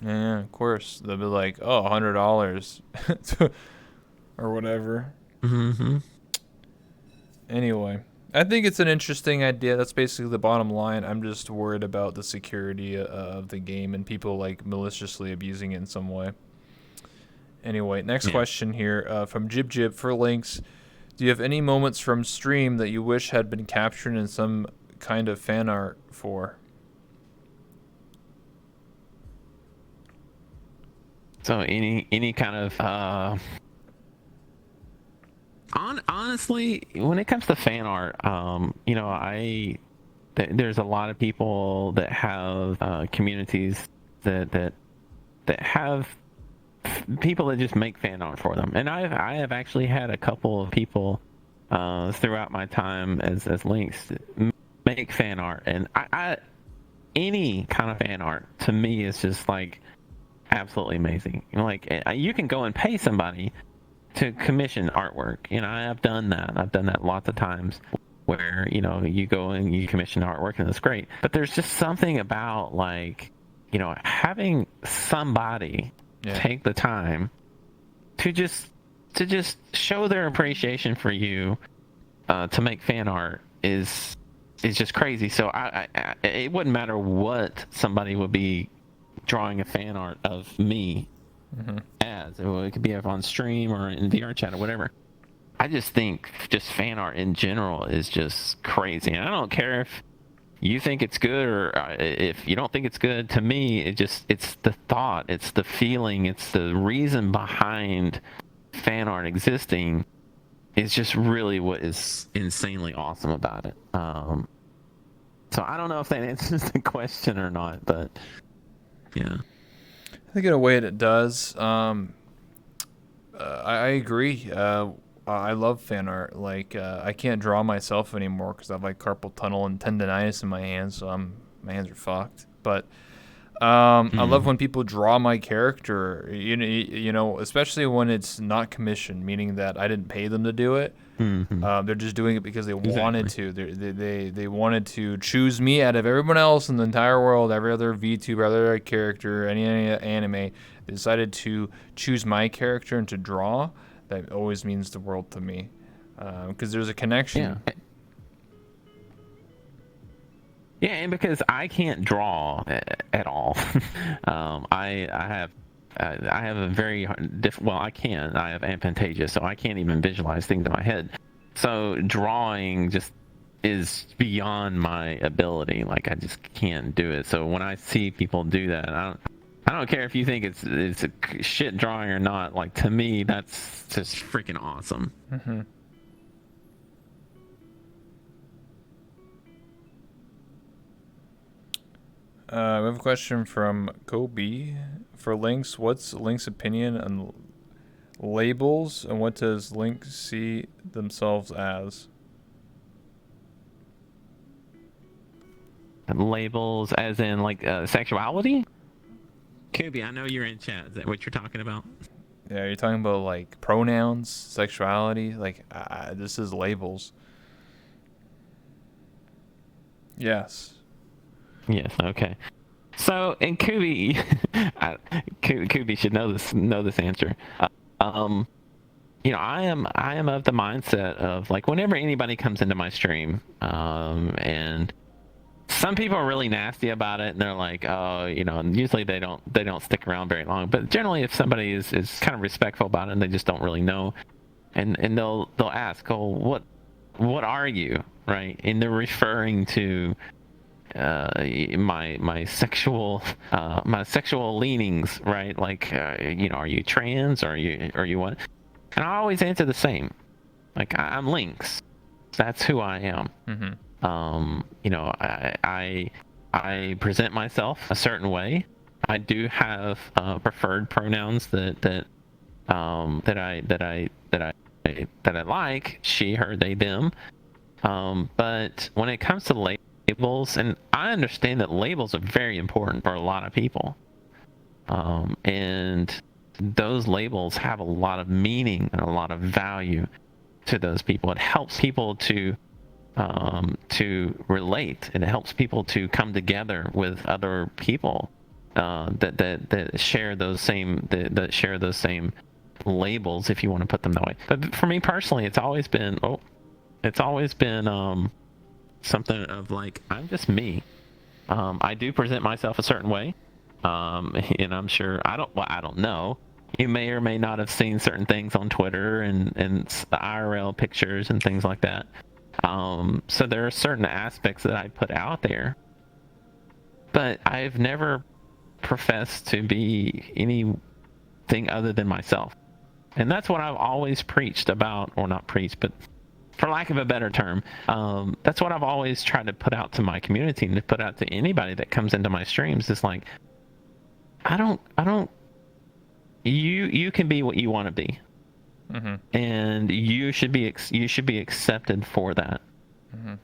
Yeah, of course. They'll be like, oh, $100 or whatever. Mm-hmm. Anyway, I think it's an interesting idea. That's basically the bottom line. I'm just worried about the security of the game and people like maliciously abusing it in some way. Anyway, next question here from Jib Jib for Linkz. Do you have any moments from stream that you wish had been captured in some kind of fan art for? So any kind of honestly, when it comes to fan art, you know, there's a lot of people that have communities that have people that just make fan art for them, and I have actually had a couple of people throughout my time as Linkz make fan art, and I any kind of fan art to me is just like absolutely amazing. You know, like you can go and pay somebody to commission artwork. You know, I've done that lots of times where, you know, you go and you commission artwork and it's great, but there's just something about, like, you know, having somebody take the time to just show their appreciation for you to make fan art is just crazy. So it wouldn't matter what somebody would be drawing a fan art of me as. It could be on stream or in VR chat or whatever. I just think just fan art in general is just crazy. And I don't care if you think it's good or if you don't think it's good. To me, it's the thought, it's the feeling, it's the reason behind fan art existing is just really what is insanely awesome about it. So I don't know if that answers the question or not, but yeah. I think in a way it does. I agree. I love fan art. Like, I can't draw myself anymore because I have like carpal tunnel and tendonitis in my hands, so my hands are fucked. But I love when people draw my character. You know, especially when it's not commissioned, meaning that I didn't pay them to do it. They're just doing it because they wanted to. They wanted to choose me out of everyone else in the entire world, every other VTuber, every other character, any anime. They decided to choose my character and to draw. That always means the world to me, because there's a connection. Yeah, and because I can't draw at all. I have a very I have aphantasia, so I can't even visualize things in my head. So drawing just is beyond my ability. Like, I just can't do it. So when I see people do that, I don't care if you think it's a shit drawing or not. Like, to me, that's just freaking awesome. We have a question from Kobe for Linkz. What's Link's opinion on labels, and what does Linkz see themselves as? Labels as in, like, sexuality? Kobe, I know you're in chat. Is that what you're talking about? Yeah, you're talking about like pronouns, sexuality. Like, this is labels. Yes. Yes. Okay. So, and Kubi, Kubi should know this answer. You know, I am of the mindset of, like, whenever anybody comes into my stream, and some people are really nasty about it, and they're like, oh, you know, and usually they don't stick around very long. But generally, if somebody is kind of respectful about it and they just don't really know, and they'll ask, oh, what are you, right? And they're referring to my sexual leanings, right? Like, you know, are you trans? Or are you what? And I always answer the same. Like, I'm Linkz. That's who I am. You know, I present myself a certain way. I do have preferred pronouns that I like: she, her, they, them. But when it comes to labels, and I understand that labels are very important for a lot of people, and those labels have a lot of meaning and a lot of value to those people. It helps people to relate, and it helps people to come together with other people that share those same labels, if you want to put them that way. But for me personally, it's always been, It's always been something of like, I'm just me. I do present myself a certain way, and I'm sure I don't know. You may or may not have seen certain things on Twitter and the IRL pictures and things like that. So there are certain aspects that I put out there, but I've never professed to be anything other than myself. And that's what I've always preached about, or not preached, but for lack of a better term, that's what I've always tried to put out to my community and to put out to anybody that comes into my streams. Is like, I don't. You can be what you want to be, and you should be accepted for that.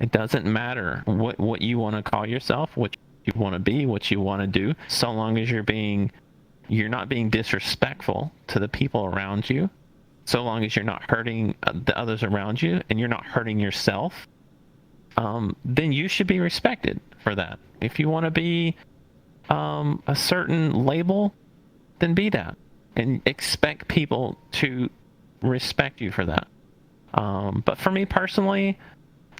It doesn't matter what you want to call yourself, what you want to be, what you want to do, so long as you're not being disrespectful to the people around you, so long as you're not hurting the others around you and you're not hurting yourself, then you should be respected for that. If you want to be a certain label, then be that, and expect people to respect you for that. But for me personally,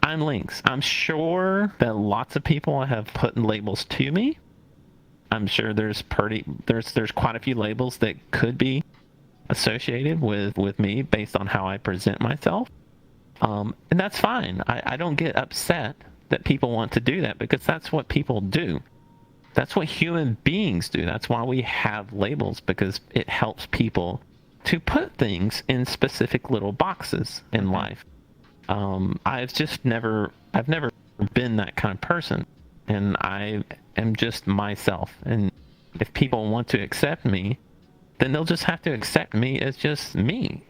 I'm Linkz. I'm sure that lots of people have put labels to me. I'm sure there's quite a few labels that could be associated with me based on how I present myself. And that's fine. I don't get upset that people want to do that, because that's what people do. That's what human beings do. That's why we have labels, because it helps people to put things in specific little boxes in life. I've never been that kind of person, and I am just myself. And if people want to accept me, then they'll just have to accept me as just me,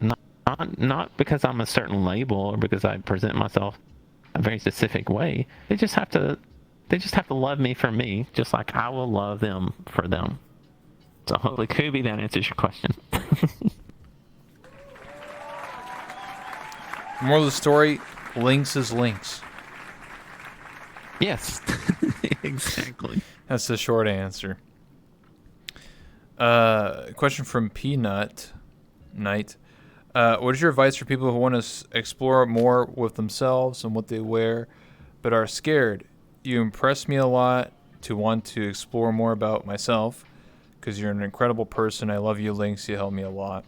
not because I'm a certain label or because I present myself a very specific way. They just have to love me for me, just like I will love them for them. So hopefully, Kubi, that answers your question. Moral of the story: Linkz is Linkz. Yes, exactly. That's the short answer. Question from Peanut Knight. What is your advice for people who want to explore more with themselves and what they wear, but are scared? You impress me a lot to want to explore more about myself, because you're an incredible person. I love you, Linkz. You help me a lot.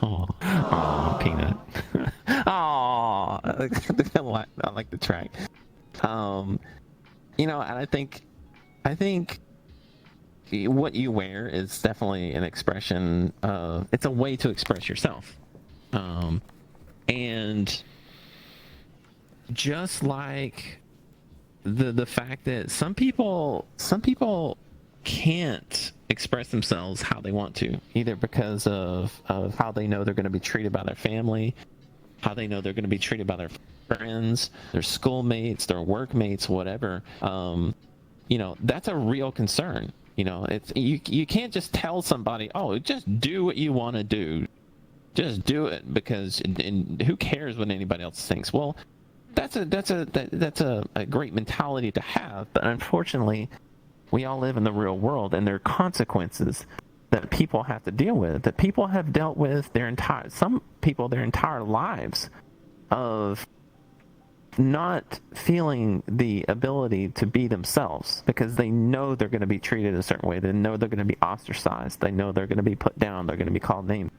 Oh, Peanut. Oh, I like the track. And I think what you wear is definitely an expression. It's a way to express yourself. And just like the fact that some people can't express themselves how they want to, either because of how they know they're going to be treated by their family, how they know they're going to be treated by their friends, their schoolmates, their workmates, whatever. That's a real concern. It's you can't just tell somebody, oh, just do what you want to do, just do it, because and who cares what anybody else thinks. Well, that's a great mentality to have, but unfortunately, we all live in the real world, and there are consequences that people have to deal with, that people have dealt with their entire lives, of not feeling the ability to be themselves, because they know they're going to be treated a certain way. They know they're going to be ostracized. They know they're going to be put down. They're going to be called names.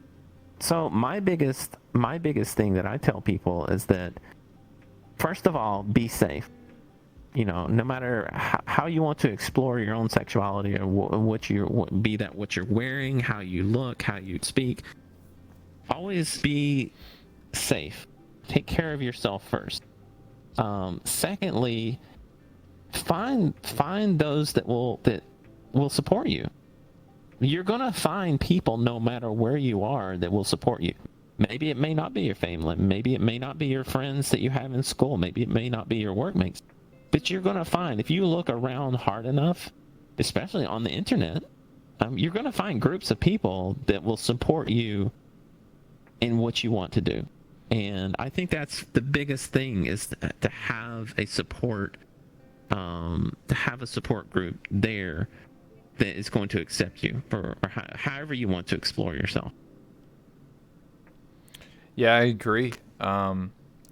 So my biggest thing that I tell people is that, first of all, be safe. No matter how you want to explore your own sexuality, or what you're wearing, how you look, how you speak, always be safe. Take care of yourself first. Secondly, find those that will support you. You're gonna find people, no matter where you are, that will support you. Maybe it may not be your family. Maybe it may not be your friends that you have in school. Maybe it may not be your workmates. But you're gonna find, if you look around hard enough, especially on the internet, you're gonna find groups of people that will support you in what you want to do. And I think that's the biggest thing, is to have a support group there that is going to accept you, or however you want to explore yourself. Yeah, I agree.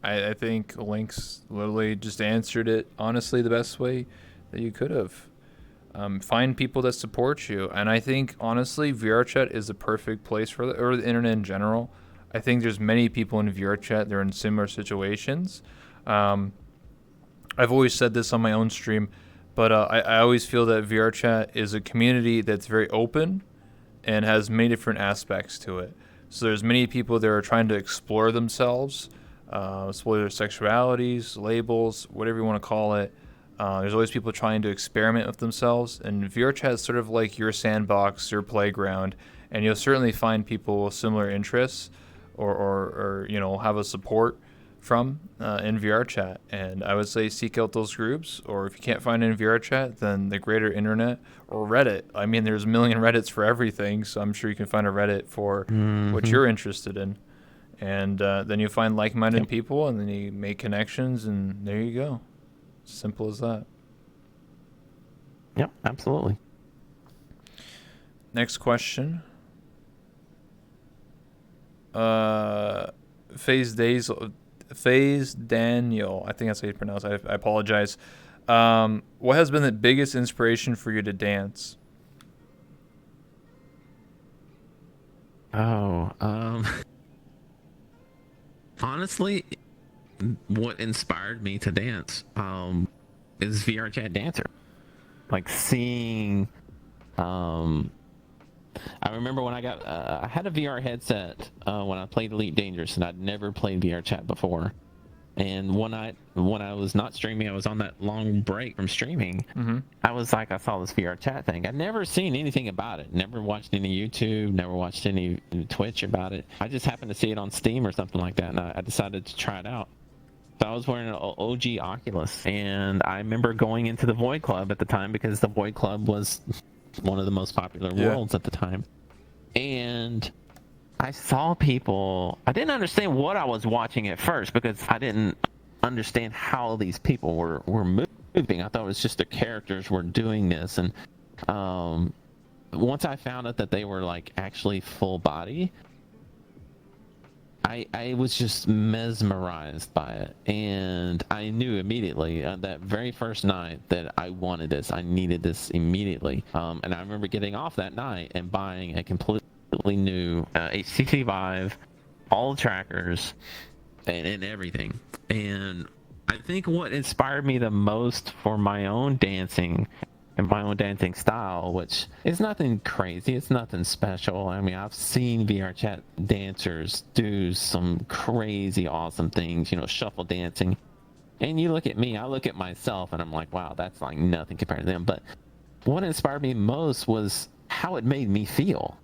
I think Linkz literally just answered it honestly the best way that you could have. Find people that support you, and I think honestly, VRChat is the perfect place for or the internet in general. I think there's many people in VRChat. They're in similar situations. Um, I've always said this on my own stream, but I always feel that VRChat is a community that's very open and has many different aspects to it. So there's many people that are trying to explore themselves, explore their sexualities, labels, whatever you want to call it. There's always people trying to experiment with themselves, and VRChat is sort of like your sandbox, your playground, and you'll certainly find people with similar interests, or have a support from in VRChat. And I would say seek out those groups, or if you can't find it in VRChat, then the greater internet or Reddit. I mean, there's a million Reddits for everything, so I'm sure you can find a Reddit for what you're interested in. And then you find like-minded people, and then you make connections, and there you go. Simple as that. Yep, absolutely. Next question. Phase Daniel, I think that's how you pronounce it. I apologize. What has been the biggest inspiration for you to dance? Honestly, what inspired me to dance is VRChat Dancer. Like seeing, I remember when I had a VR headset when I played Elite Dangerous, and I'd never played VRChat before. And one night when I was not streaming, I was on that long break from streaming. Mm-hmm. I was like, I saw this VRChat thing. I'd never seen anything about it. Never watched any YouTube. Never watched any Twitch about it. I just happened to see it on Steam or something like that, and I decided to try it out. So I was wearing an OG Oculus, and I remember going into the Void Club at the time because the Void Club was one of the most popular worlds at the time. And I saw people. I didn't understand what I was watching at first because I didn't understand how these people were moving. I thought it was just the characters were doing this. And once I found out that they were like actually full body, I was just mesmerized by it, and I knew immediately that very first night that I wanted this. I needed this immediately, and I remember getting off that night and buying a completely new HTC Vive, all the trackers, and everything. And I think what inspired me the most for my own dancing and my own dancing style, which is nothing crazy, it's nothing special. I mean, I've seen VRChat dancers do some crazy awesome things, shuffle dancing. And you look at me, I look at myself, and I'm like, wow, that's like nothing compared to them. But what inspired me most was how it made me feel.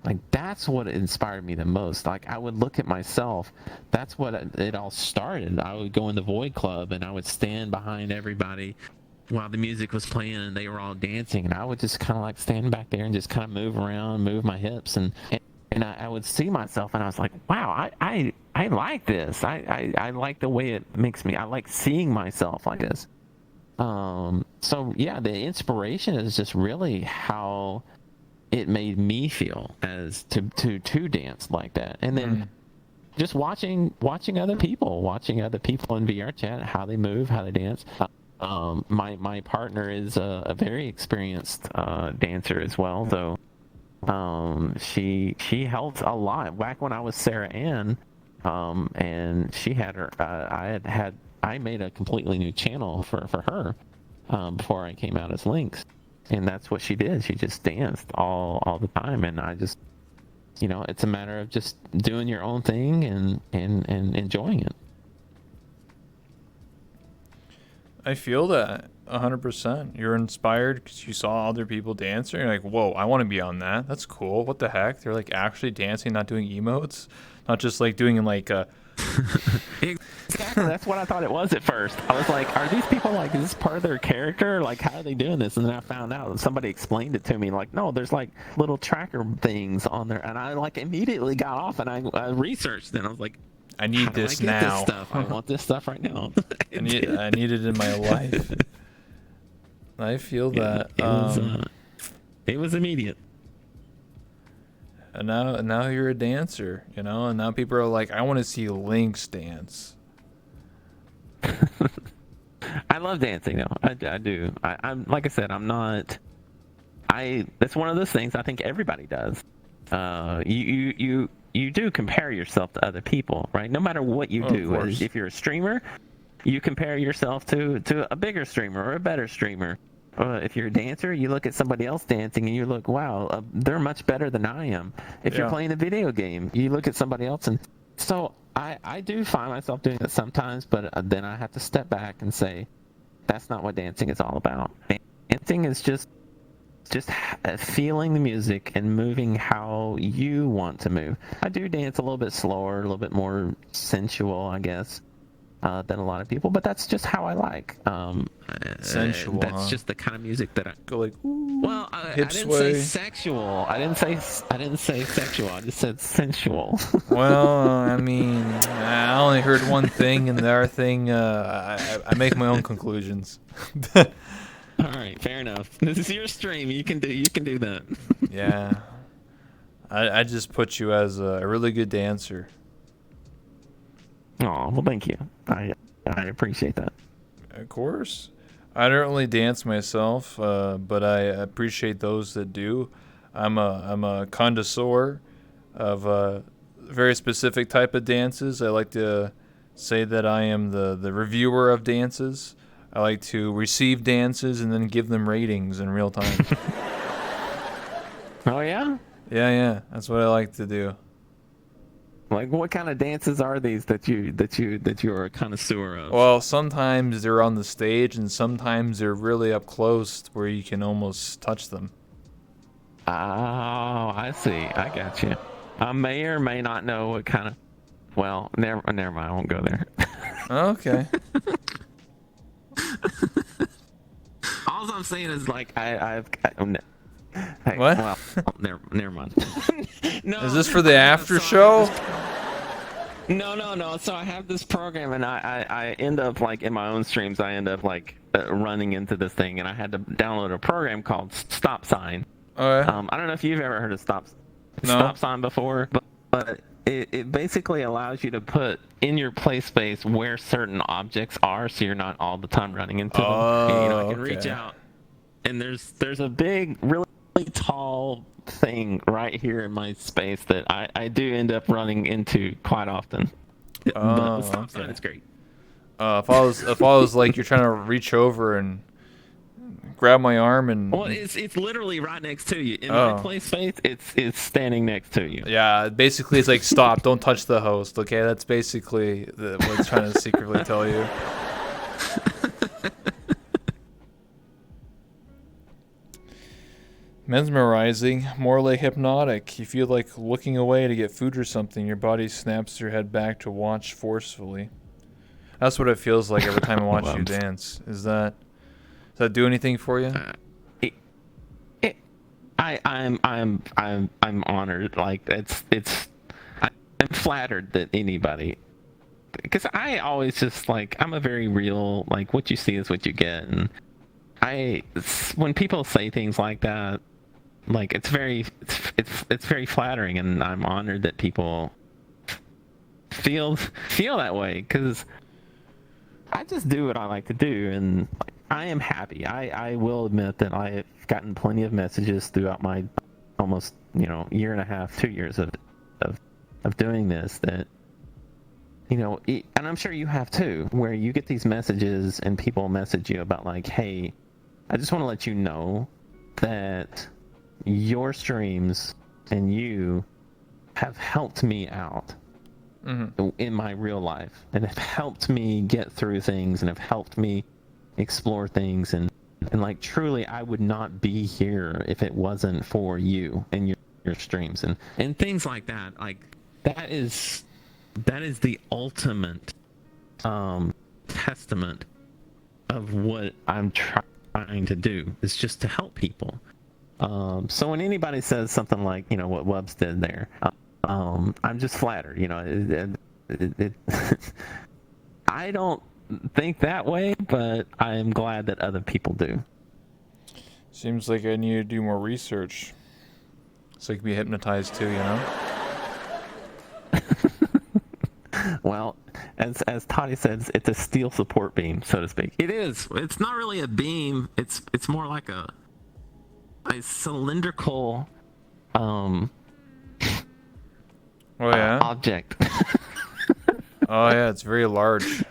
Like, that's what inspired me the most. Like, I would look at myself. That's what it all started. I would go in the Void Club, and I would stand behind everybody while the music was playing and they were all dancing, and I would just kind of like stand back there and just kind of move around, move my hips, and I would see myself, and I was like, wow, I like this. I like the way it makes me. I like seeing myself like this. So yeah, the inspiration is just really how it made me feel as to dance like that, and then just watching other people in VRChat, how they move, how they dance. My partner is a very experienced dancer as well, so she helped a lot back when I was Sarah Ann, and she had her. I made a completely new channel for her before I came out as Linkz, and that's what she did. She just danced all the time, and I just, it's a matter of just doing your own thing and enjoying it. I feel that 100%. You're inspired because you saw other people dancing. You're like, whoa, I want to be on that. That's cool. What the heck? They're like actually dancing, not doing emotes, not just like doing like a. Exactly. That's what I thought it was at first. I was like, are these people like, is this part of their character? Like, how are they doing this? And then I found out, somebody explained it to me. Like, no, there's like little tracker things on there. And I like immediately got off and I researched it. I was like, I need this now. This stuff? I want this stuff right now. I need it in my life. I feel that. It was immediate. And now you're a dancer, you know, and now people are like, I want to see Linkz dance. I love dancing though. I do. I'm like I said, I'm not. It's one of those things I think everybody does. You do compare yourself to other people, right? No matter what you do. Of course. If you're a streamer, you compare yourself to a bigger streamer or a better streamer. If you're a dancer, you look at somebody else dancing and you look, wow, they're much better than I am. If you're playing a video game, you look at somebody else, and so I do find myself doing it sometimes, but then I have to step back and say, that's not what dancing is all about. Dancing is just feeling the music and moving how you want to move. I do dance a little bit slower, a little bit more sensual, I guess, than a lot of people, but that's just how I like. Sensual. That's just the kind of music that I go like. Ooh, well. I hip didn't sway. say sexual. I didn't say sexual. I just said sensual. Well, I mean, I only heard one thing, and the other thing, I make my own conclusions. All right, fair enough. This is your stream. You can do that. Yeah, I just put you as a really good dancer. Oh, well, thank you. I appreciate that. Of course. I don't really dance myself, but I appreciate those that do. I'm a connoisseur of a very specific type of dances. I like to say that I am the reviewer of dances. I like to receive dances and then give them ratings in real time. Oh yeah? Yeah, that's what I like to do. Like, what kind of dances are these that you're a connoisseur of? Well, sometimes they're on the stage, and sometimes they're really up close where you can almost touch them. Oh, I see. I got you. I may or may not know what kind of. Well, never mind. I won't go there. Okay. All I'm saying is, like, Hey, What? Well, never mind. No. Is this for the after show? No. So I have this program, and I end up, like, in my own streams, I end up, like, running into this thing, and I had to download a program called Stop Sign. Okay. I don't know if you've ever heard of Stop Sign before, but it basically allows you to put in your play space where certain objects are, so you're not all the time running into them. And, I can reach out, and there's a big, really tall thing right here in my space that I do end up running into quite often. But Stop Sign is great. If I was like you're trying to reach over and grab my arm and well, it's literally right next to you in my play space. It's standing next to you. Yeah, basically it's like stop, don't touch the host. Okay, that's basically what it's trying to secretly tell you. Mesmerizing, more like hypnotic. You feel like looking away to get food or something. Your body snaps your head back to watch forcefully. That's what it feels like every time I watch you dance. Does that do anything for you? I'm honored. Like I'm flattered that anybody, because I always just like, I'm a very real, like, what you see is what you get, and when people say things like that, like, it's very flattering, and I'm honored that people feel that way, because I just do what I like to do, and I am happy. I will admit that I have gotten plenty of messages throughout my almost, year and a half, 2 years of doing this, that, and I'm sure you have too, where you get these messages and people message you about, like, hey, I just want to let you know that your streams and you have helped me out in my real life, and have helped me get through things, and have helped me explore things, and like, truly, I would not be here if it wasn't for you and your streams and things like that. Like, that is the ultimate testament of what I'm trying to do, is just to help people. So when anybody says something like, what Wubs did there, I'm just flattered. I don't think that way, but I am glad that other people do. Seems like I need to do more research. so you can be hypnotized too, you know? Well, as Toddy says, it's a steel support beam, so to speak. It is. It's not really a beam. It's more like a cylindrical Oh yeah? object. Oh yeah, it's very large.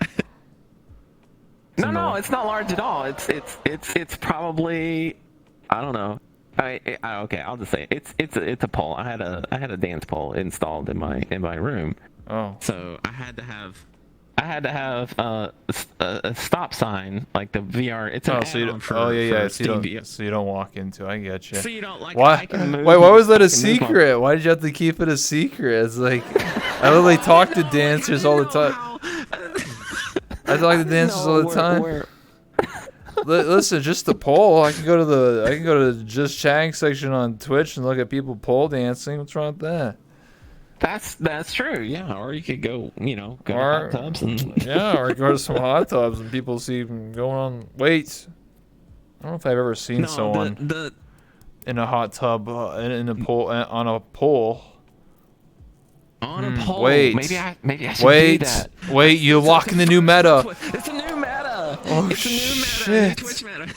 No, it's not large at all. It's probably, I don't know. Okay, I'll just say it. It's a pole. I had a dance pole installed in my room. Oh. So I had to have a stop sign, like the VR. It's an add-on for So you don't walk into it. I get you. So you don't like. Why? I can move, Why was that I a can move my- secret? Why did you have to keep it a secret? It's like I literally talk to dancers all the time. I talk to dancers all the time. Listen, just the pole. I can go to the Just Chatting section on Twitch and look at people pole dancing. What's wrong with that? That's true. Yeah, or you could go to hot tubs and yeah, or go to some hot tubs and people see them going on. Wait, I don't know if I've ever seen someone in a hot tub in a pole on a pole. On a pole. Wait. Maybe I should do that. Wait, you're locking the new meta. It's a new meta. Oh, it's a new shit. meta. Twitch meta.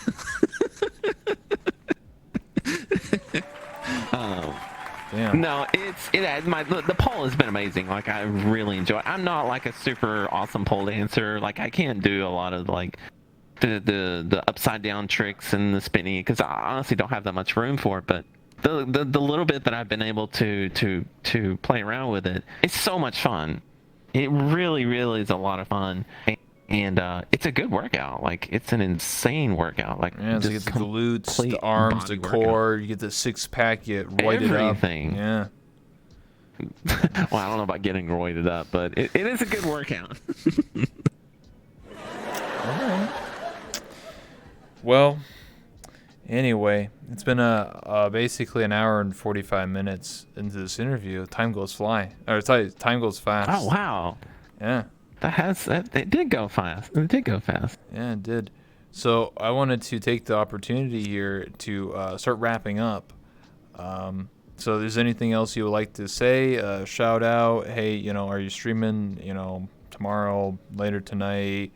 Damn. No, the pole has been amazing. Like I really enjoy it. I'm not like a super awesome pole dancer. Like I can't do a lot of like the upside down tricks and the spinning because I honestly don't have that much room for it. But the little bit that I've been able to play around with it, it's so much fun. It really is a lot of fun. And it's a good workout. Like it's an insane workout. Like yeah, so you get the glutes, the arms, the core. You get the 6-pack. You get roided everything. up. Yeah. Well, I don't know about getting roided up, but it is a good workout. All right. Well, anyway, it's been basically an hour and 45 minutes into this interview. Time goes time goes fast. Oh wow. Yeah. It did go fast. It did go fast. Yeah, it did. So I wanted to take the opportunity here to start wrapping up. So if there's anything else you would like to say, shout out, hey, are you streaming, tomorrow, later tonight,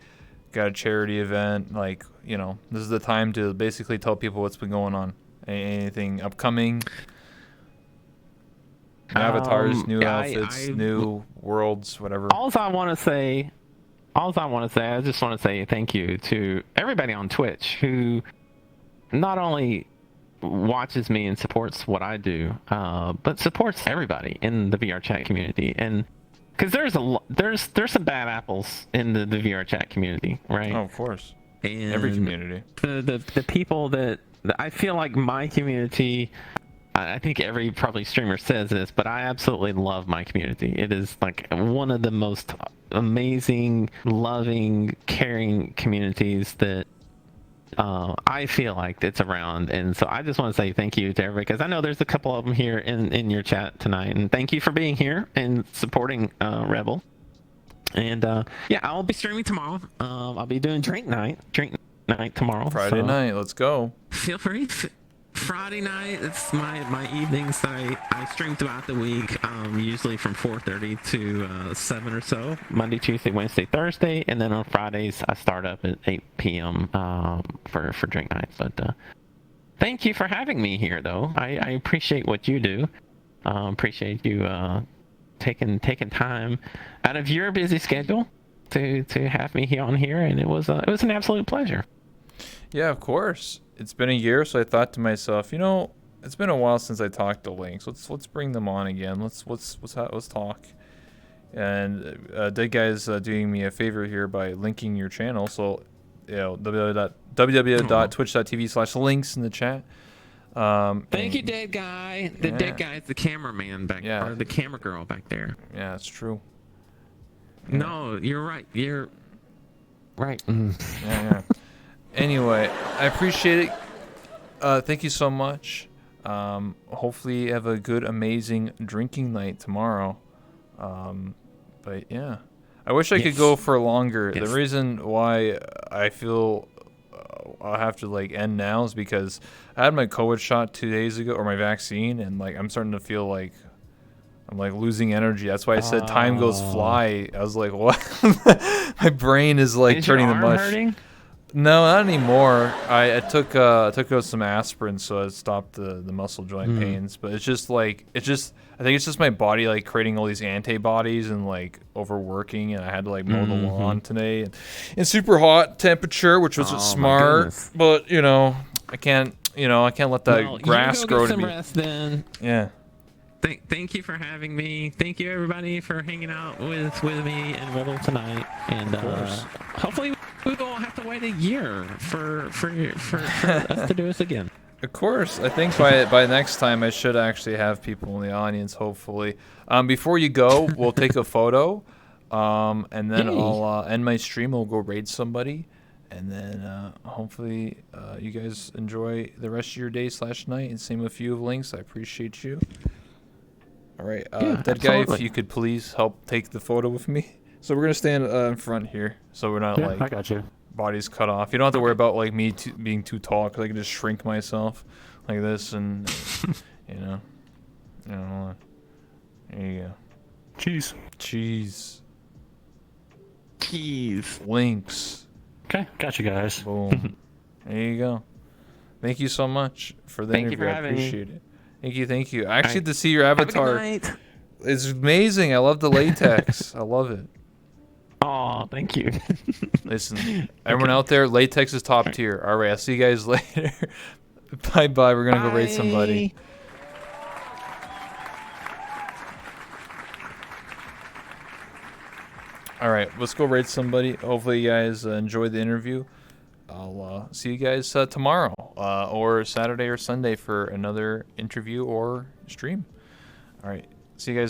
got a charity event, like, this is the time to basically tell people what's been going on. Anything upcoming, avatars, new outfits, new worlds, whatever. All I want to say, I just want to say thank you to everybody on Twitch who not only watches me and supports what I do, but supports everybody in the VR chat community. And because there's some bad apples in the VR chat community, right? Oh, of course. And every community. The people that I feel like my community. I think every probably streamer says this, but I absolutely love my community. It is like one of the most amazing, loving, caring communities that I feel like it's around. And so I just want to say thank you to everybody because I know there's a couple of them here in your chat tonight. And thank you for being here and supporting Rebel. And yeah, I'll be streaming tomorrow. I'll be doing drink night tomorrow. Friday night, let's go. Feel free. Friday night, it's my evenings that I stream throughout the week, usually from 4:30 to 7 or so, Monday, Tuesday, Wednesday, Thursday, and then on Fridays I start up at 8 p.m. For drink night. But thank you for having me here, though. I appreciate what you do. Appreciate you taking time out of your busy schedule to have me on here, and it was an absolute pleasure. Yeah, of course. It's been a year, so I thought to myself, it's been a while since I talked to Linkz. Let's bring them on again. Let's talk. And Dead Guy's doing me a favor here by linking your channel. So, www.twitch.tv/Linkz in the chat. Thank you, Dead Guy. Dead Guy is the cameraman back there, or the camera girl back there. Yeah, that's true. Yeah. No, you're right. You're right. Yeah. Anyway, I appreciate it. Thank you so much. Hopefully you have a good, amazing drinking night tomorrow. But yeah, I wish I could go for longer. Yes. The reason why I feel I'll have to like end now is because I had my COVID shot 2 days ago, or my vaccine, and like I'm starting to feel like I'm like losing energy. That's why I said time goes fly. I was like, what? My brain is like Is turning your to arm mush. hurting? No, not anymore. I took out some aspirin, so it stopped the muscle joint pains. But it's just like I think it's just my body like creating all these antibodies and like overworking, and I had to like mow the lawn today in super hot temperature, which was smart. goodness. But I can't let that grass you go grow get to some be. rest then. Yeah. Thank you for having me. Thank you everybody for hanging out with me and Riddle tonight. And hopefully we won't have to wait a year for us to do this again. Of course. I think by next time I should actually have people in the audience, hopefully. Before you go, we'll take a photo, and then I'll end my stream. We'll go raid somebody, and then hopefully you guys enjoy the rest of your day / night. And same with you, Linkz. I appreciate you. All right, Dead Guy, if you could please help take the photo with me. So we're gonna stand in front here, so we're not I got you. bodies cut off. You don't have to worry about like me being too tall, because I can just shrink myself like this, and hold on. There you go. Cheese. Cheese. Jeez. Linkz. Okay, got you guys. Boom. There you go. Thank you so much for the Thank you interview. for I having me. appreciate it. Thank you. I actually right. get to see your Have a good avatar. night. It's amazing. I love the latex. I love it. Oh, thank you. Listen, everyone out there, latex is top tier. All right, I'll see you guys later. Bye. We're gonna go raid somebody. All right, let's go raid somebody. Hopefully, you guys enjoyed the interview. I'll see you guys tomorrow or Saturday or Sunday for another interview or stream. All right, see you guys.